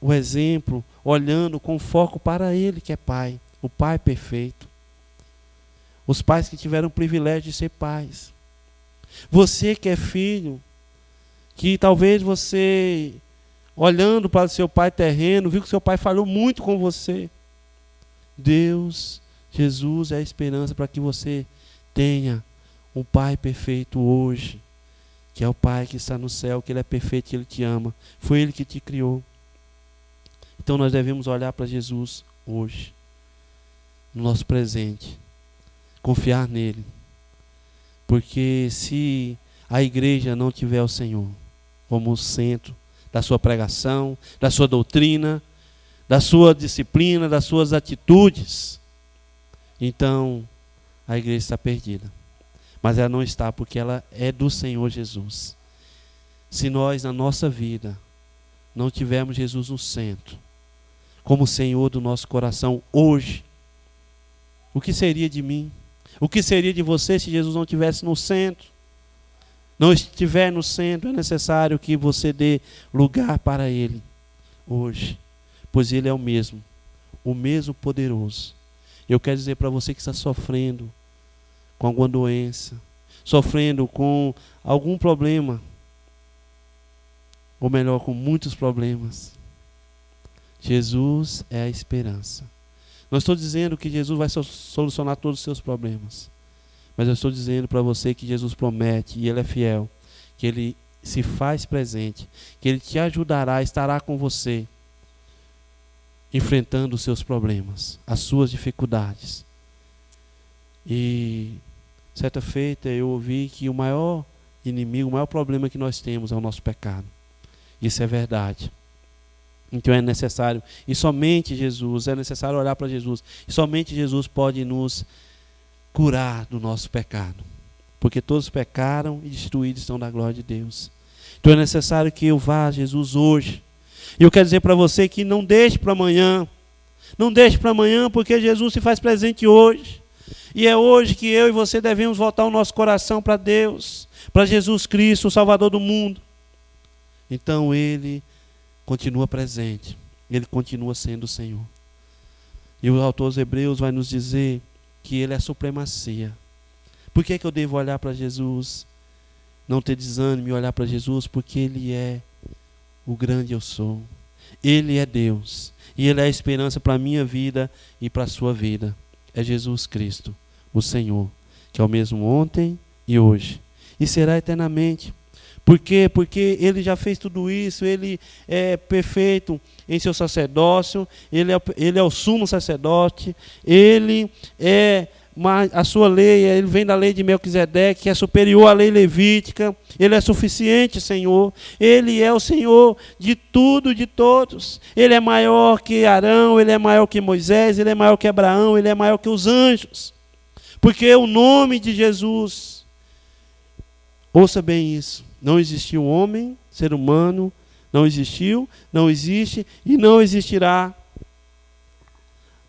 o exemplo, olhando com foco para ele que é pai, o pai perfeito. Os pais que tiveram o privilégio de ser pais. Você que é filho, que talvez você, olhando para o seu pai terreno, viu que seu pai falou muito com você. Deus, Jesus é a esperança para que você tenha um pai perfeito hoje, que é o pai que está no céu, que ele é perfeito, que ele te ama. Foi ele que te criou. Então nós devemos olhar para Jesus hoje, no nosso presente, confiar nele. Porque se a igreja não tiver o Senhor como o centro da sua pregação, da sua doutrina, da sua disciplina, das suas atitudes, então a igreja está perdida. Mas ela não está porque ela é do Senhor Jesus. Se nós na nossa vida não tivermos Jesus no centro, como Senhor do nosso coração hoje, o que seria de mim? O que seria de você se Jesus não estivesse no centro? Não estiver no centro, é necessário que você dê lugar para ele hoje, pois ele é o mesmo poderoso. Eu quero dizer para você que está sofrendo com alguma doença, sofrendo com algum problema, ou melhor, com muitos problemas. Jesus é a esperança. Não estou dizendo que Jesus vai solucionar todos os seus problemas, mas eu estou dizendo para você que Jesus promete, e ele é fiel, que ele se faz presente, que ele te ajudará, estará com você, enfrentando os seus problemas, as suas dificuldades. E certa feita eu ouvi que o maior inimigo, o maior problema que nós temos é o nosso pecado. Isso é verdade. Então é necessário, e somente Jesus, é necessário olhar para Jesus, e somente Jesus pode nos curar do nosso pecado, porque todos pecaram e destruídos estão da glória de Deus. Então é necessário que eu vá a Jesus hoje. E eu quero dizer para você que não deixe para amanhã, não deixe para amanhã, porque Jesus se faz presente hoje, e é hoje que eu e você devemos voltar o nosso coração para Deus, para Jesus Cristo, o Salvador do mundo. Então ele continua presente, ele continua sendo o Senhor. E o autor aos Hebreus vai nos dizer que ele é a supremacia. Por que eu devo olhar para Jesus? Não ter desânimo e olhar para Jesus? Porque ele é o grande eu sou. Ele é Deus. E ele é a esperança para a minha vida e para a sua vida. É Jesus Cristo, o Senhor, que é o mesmo ontem e hoje. E será eternamente. Por quê? Porque ele já fez tudo isso, ele é perfeito em seu sacerdócio, ele é o sumo sacerdote, ele é a sua lei, ele vem da lei de Melquisedeque, que é superior à lei levítica, ele é suficiente, Senhor, ele é o Senhor de tudo e de todos, ele é maior que Arão, ele é maior que Moisés, ele é maior que Abraão, ele é maior que os anjos. Porque o nome de Jesus, ouça bem isso, não existiu homem, ser humano, não existiu, não existe e não existirá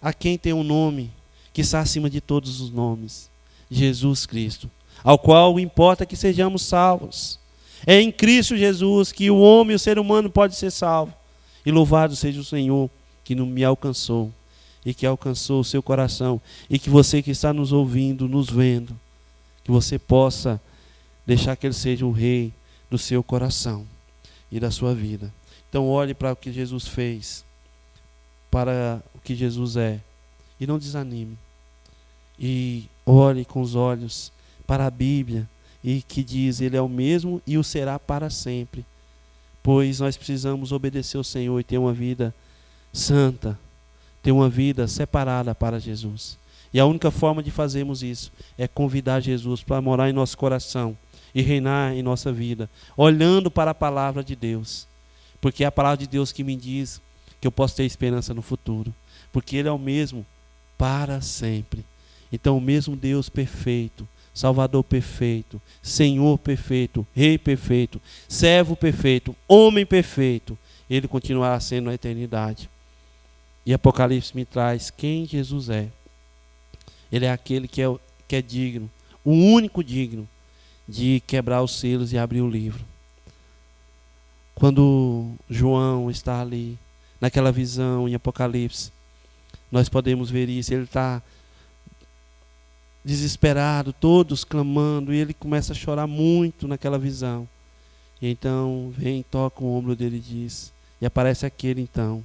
a quem tem um nome que está acima de todos os nomes, Jesus Cristo, ao qual importa que sejamos salvos. É em Cristo Jesus que o homem, o ser humano pode ser salvo. E louvado seja o Senhor que me alcançou e que alcançou o seu coração, e que você que está nos ouvindo, nos vendo, que você possa deixar que Ele seja o rei do seu coração e da sua vida. Então olhe para o que Jesus fez, para o que Jesus é, e não desanime. E olhe com os olhos para a Bíblia, e que diz, Ele é o mesmo e o será para sempre. Pois nós precisamos obedecer ao Senhor e ter uma vida santa, ter uma vida separada para Jesus. E a única forma de fazermos isso é convidar Jesus para morar em nosso coração e reinar em nossa vida, olhando para a palavra de Deus. Porque é a palavra de Deus que me diz que eu posso ter esperança no futuro. Porque Ele é o mesmo para sempre. Então o mesmo Deus perfeito, Salvador perfeito, Senhor perfeito, Rei perfeito, servo perfeito, homem perfeito, Ele continuará sendo na eternidade. E Apocalipse me traz quem Jesus é. Ele é aquele que é digno, o único digno de quebrar os selos e abrir o livro. Quando João está ali, naquela visão em Apocalipse, nós podemos ver isso. Ele está desesperado, todos clamando, e ele começa a chorar muito naquela visão. E então vem, toca o ombro dele e diz, e aparece aquele então.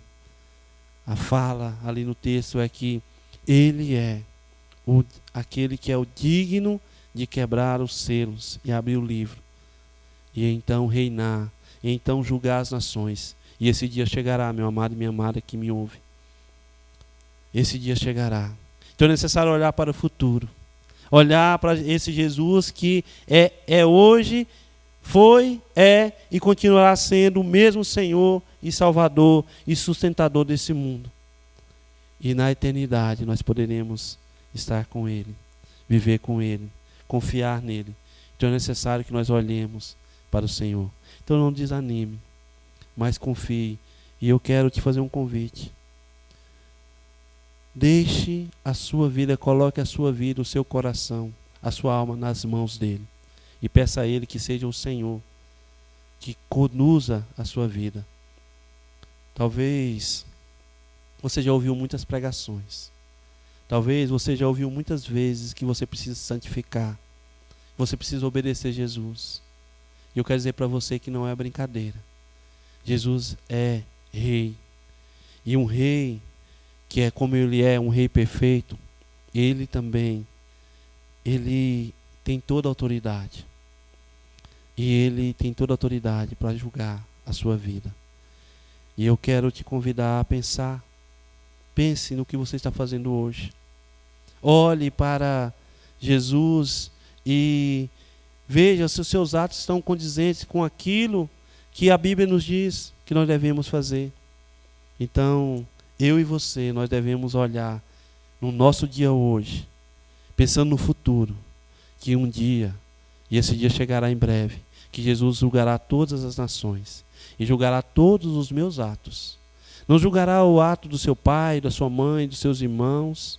A fala ali no texto é que Ele é aquele que é o digno de quebrar os selos e abrir o livro. E então reinar, e então julgar as nações. E esse dia chegará, meu amado e minha amada que me ouve. Esse dia chegará. Então é necessário olhar para o futuro. Olhar para esse Jesus que é hoje, foi, é e continuará sendo o mesmo Senhor e Salvador e sustentador desse mundo. E na eternidade nós poderemos estar com Ele, viver com Ele, confiar nele. Então é necessário que nós olhemos para o Senhor. Então não desanime, mas confie. E eu quero te fazer um convite. Deixe a sua vida, coloque a sua vida, o seu coração, a sua alma nas mãos dele. E peça a Ele que seja o Senhor que conduza a sua vida. Talvez você já ouviu muitas pregações. Talvez você já ouviu muitas vezes que você precisa se santificar. Você precisa obedecer a Jesus. E eu quero dizer para você que não é brincadeira. Jesus é rei. E um rei que é como Ele é, um rei perfeito, Ele também, Ele tem toda a autoridade. E Ele tem toda a autoridade para julgar a sua vida. E eu quero te convidar a pensar. Pense no que você está fazendo hoje. Olhe para Jesus e veja se os seus atos estão condizentes com aquilo que a Bíblia nos diz que nós devemos fazer. Então, eu e você, nós devemos olhar no nosso dia hoje, pensando no futuro, que um dia, e esse dia chegará em breve, que Jesus julgará todas as nações e julgará todos os meus atos. Não julgará o ato do seu pai, da sua mãe, dos seus irmãos.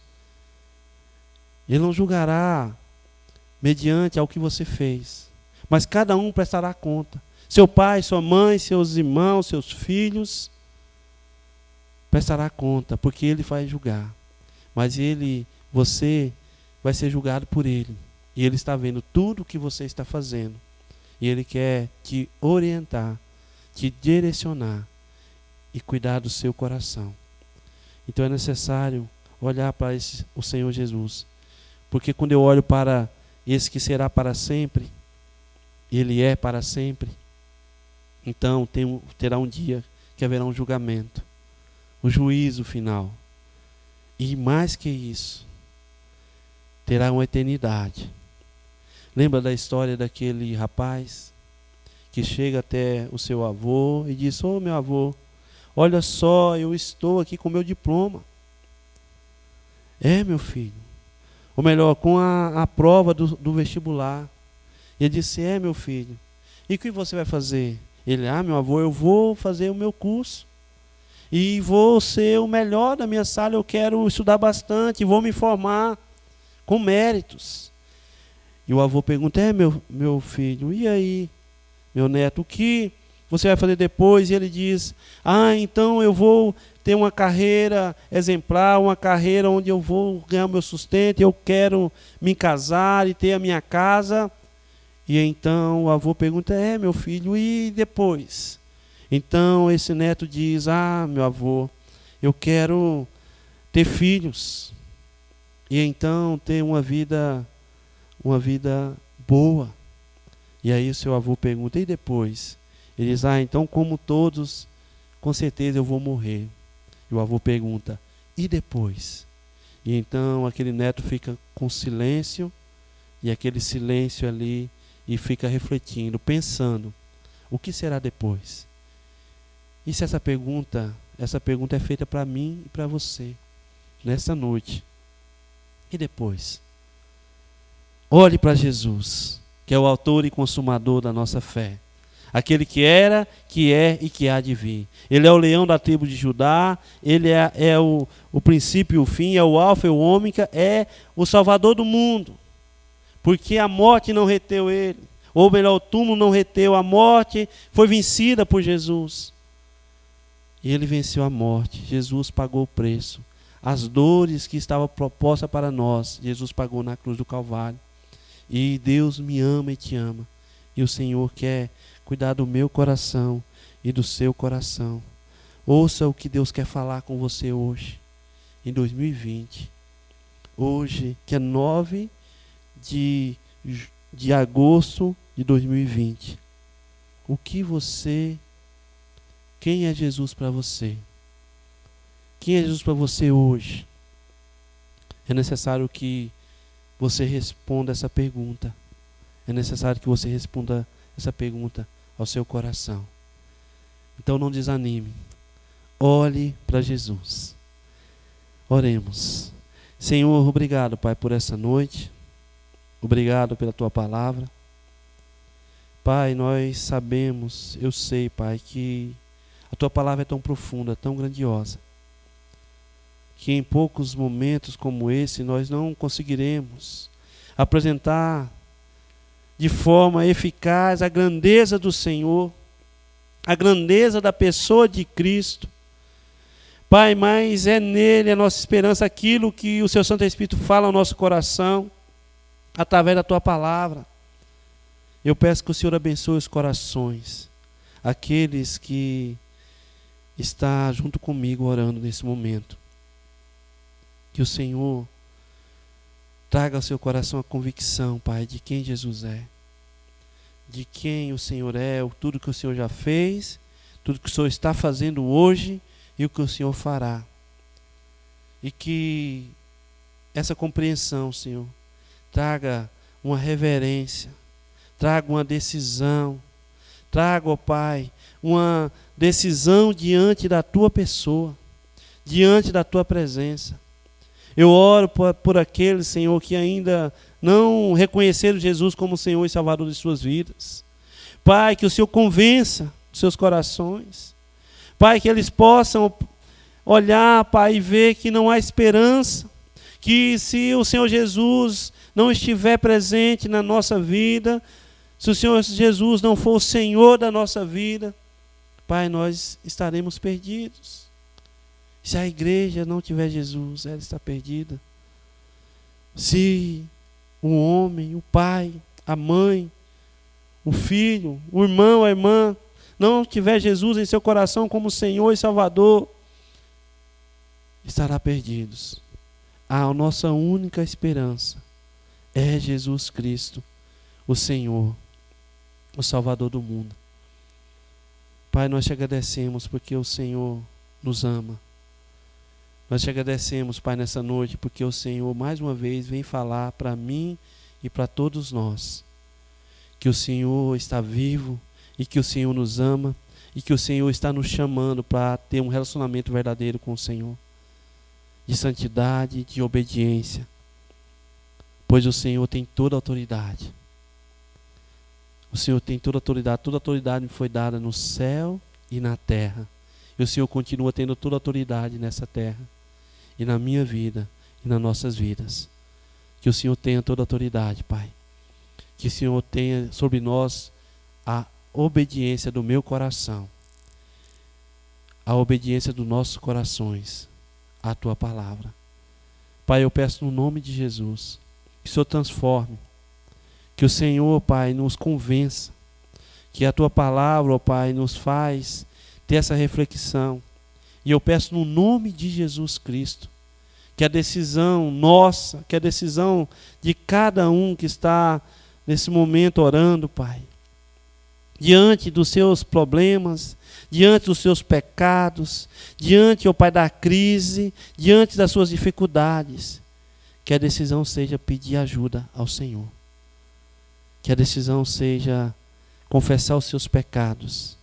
Ele não julgará mediante ao que você fez, mas cada um prestará conta. Seu pai, sua mãe, seus irmãos, seus filhos prestará conta, porque Ele vai julgar. Mas você vai ser julgado por Ele. E Ele está vendo tudo o que você está fazendo. E Ele quer te orientar, te direcionar e cuidar do seu coração. Então é necessário olhar para o Senhor Jesus. Porque quando eu olho para esse que será para sempre, Ele é para sempre, então terá um dia que haverá um julgamento, o juízo final. E mais que isso, terá uma eternidade. Lembra da história daquele rapaz que chega até o seu avô e diz: "Ô meu avô, olha só, eu estou aqui com meu diploma." "É, meu filho, ou melhor, com a prova do vestibular. E ele disse: meu filho, e o que você vai fazer? Ele: meu avô, eu vou fazer o meu curso. E vou ser o melhor da minha sala, eu quero estudar bastante, vou me formar com méritos. E o avô pergunta: meu filho, e aí, meu neto, o que você vai fazer depois? E ele diz: então eu vou ter uma carreira exemplar, uma carreira onde eu vou ganhar o meu sustento, eu quero me casar e ter a minha casa. E então o avô pergunta: meu filho, e depois? Então esse neto diz: meu avô, eu quero ter filhos. E então ter uma vida boa. E aí o seu avô pergunta: e depois? Ele diz: então, como todos, com certeza eu vou morrer. E o avô pergunta: e depois? E então aquele neto fica com silêncio, e aquele silêncio ali, e fica refletindo, pensando: o que será depois? E se essa pergunta é feita para mim e para você, nessa noite. E depois? Olhe para Jesus, que é o autor e consumador da nossa fé. Aquele que era, que é e que há de vir. Ele é o leão da tribo de Judá, ele é o princípio e o fim, é o alfa e o ômega, é o salvador do mundo. Porque a morte não reteu ele, ou melhor, o túmulo não reteu, a morte foi vencida por Jesus. E ele venceu a morte, Jesus pagou o preço. As dores que estavam propostas para nós, Jesus pagou na cruz do Calvário. E Deus me ama e te ama. E o Senhor quer cuidar do meu coração e do seu coração. Ouça o que Deus quer falar com você hoje, em 2020. Hoje, que é 9 de agosto de 2020. Quem é Jesus para você? Quem é Jesus para você hoje? É necessário que você responda essa pergunta. É necessário que você responda essa pergunta ao seu coração. Então não desanime. Olhe para Jesus. Oremos. Senhor, obrigado, Pai, por essa noite. Obrigado pela Tua palavra. Pai, nós sabemos, eu sei, Pai, que a Tua palavra é tão profunda, tão grandiosa, que em poucos momentos como esse nós não conseguiremos apresentar de forma eficaz a grandeza do Senhor, a grandeza da pessoa de Cristo. Pai, mas é nele a nossa esperança, aquilo que o Seu Santo Espírito fala ao nosso coração, através da Tua palavra. Eu peço que o Senhor abençoe os corações, aqueles que estão junto comigo orando nesse momento. Que o Senhor traga ao seu coração a convicção, Pai, de quem Jesus é, de quem o Senhor é, tudo que o Senhor já fez, tudo que o Senhor está fazendo hoje e o que o Senhor fará. E que essa compreensão, Senhor, traga uma reverência, traga uma decisão, traga, ó Pai, uma decisão diante da Tua pessoa, diante da Tua presença. Eu oro por aqueles, Senhor, que ainda não reconheceram Jesus como Senhor e Salvador de suas vidas. Pai, que o Senhor convença os seus corações. Pai, que eles possam olhar, Pai, e ver que não há esperança, que se o Senhor Jesus não estiver presente na nossa vida, se o Senhor Jesus não for o Senhor da nossa vida, Pai, nós estaremos perdidos. Se a igreja não tiver Jesus, ela está perdida. Se o homem, o pai, a mãe, o filho, o irmão, a irmã, não tiver Jesus em seu coração como Senhor e Salvador, estará perdidos. A nossa única esperança é Jesus Cristo, o Senhor, o Salvador do mundo. Pai, nós te agradecemos porque o Senhor nos ama. Nós te agradecemos, Pai, nessa noite, porque o Senhor, mais uma vez, vem falar para mim e para todos nós que o Senhor está vivo e que o Senhor nos ama e que o Senhor está nos chamando para ter um relacionamento verdadeiro com o Senhor, de santidade, de obediência. pois o Senhor tem toda a autoridade. O Senhor tem toda a autoridade me foi dada no céu e na terra. E o Senhor continua tendo toda a autoridade nessa terra, e na minha vida, e nas nossas vidas. Que o Senhor tenha toda a autoridade, Pai. Que o Senhor tenha sobre nós a obediência do meu coração, a obediência dos nossos corações à Tua palavra. Pai, eu peço no nome de Jesus, que o Senhor transforme, que o Senhor, Pai, nos convença, que a Tua palavra, ó Pai, nos faz ter essa reflexão. E eu peço no nome de Jesus Cristo, que a decisão nossa, que a decisão de cada um que está nesse momento orando, Pai, diante dos seus problemas, diante dos seus pecados, diante, ó Pai, da crise, diante das suas dificuldades, que a decisão seja pedir ajuda ao Senhor. Que a decisão seja confessar os seus pecados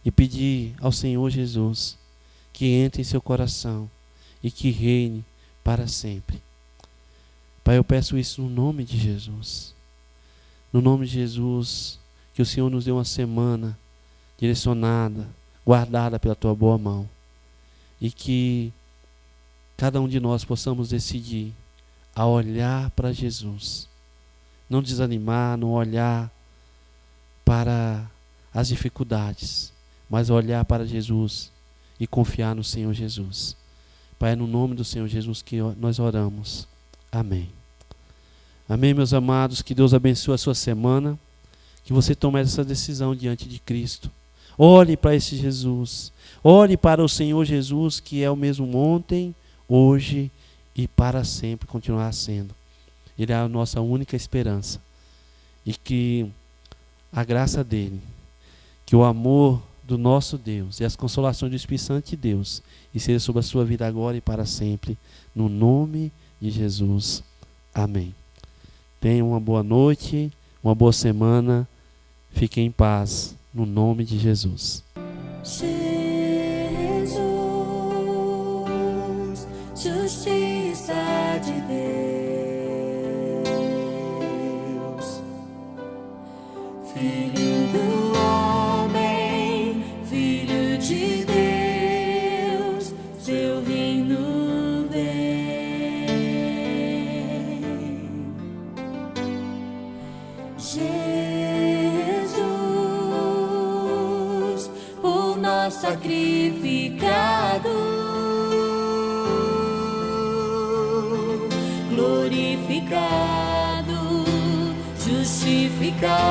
e pedir ao Senhor Jesus que entre em seu coração e que reine para sempre. Pai, eu peço isso no nome de Jesus. No nome de Jesus, que o Senhor nos dê uma semana direcionada, guardada pela Tua boa mão. E que cada um de nós possamos decidir a olhar para Jesus. Não desanimar, não olhar para as dificuldades, mas olhar para Jesus e confiar no Senhor Jesus. Pai, é no nome do Senhor Jesus que nós oramos. Amém. Amém, meus amados. Que Deus abençoe a sua semana. Que você tome essa decisão diante de Cristo. Olhe para esse Jesus. Olhe para o Senhor Jesus, que é o mesmo ontem, hoje e para sempre continuar sendo. Ele é a nossa única esperança. E que a graça dele, que o amor do nosso Deus e as consolações do Espírito Santo de Deus e seja sobre a sua vida agora e para sempre, no nome de Jesus. Amém. Tenha uma boa noite, uma boa semana. Fiquem em paz, no nome de Jesus. Jesus, justiça de Deus, Filho do homem, Filho de Deus, seu reino vem. Jesus, por nós sacrificado, glorificado, justificado,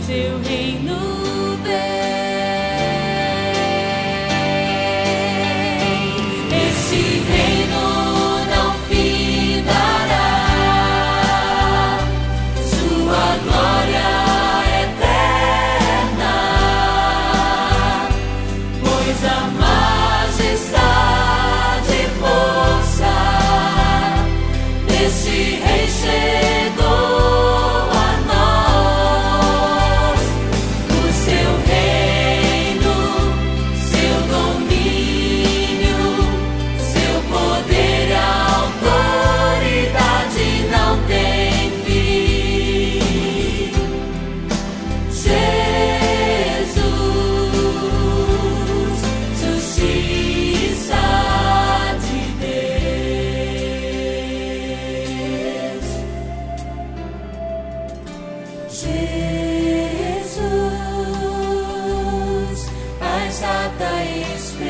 seu reino vem. Esse reino não findará, sua glória eterna, pois a majestade e força desse rei chegou a nós. O seu reino, seu domínio, seu poder e autoridade não tem fim. Jesus, justiça de Deus. Jesus, a exata expressão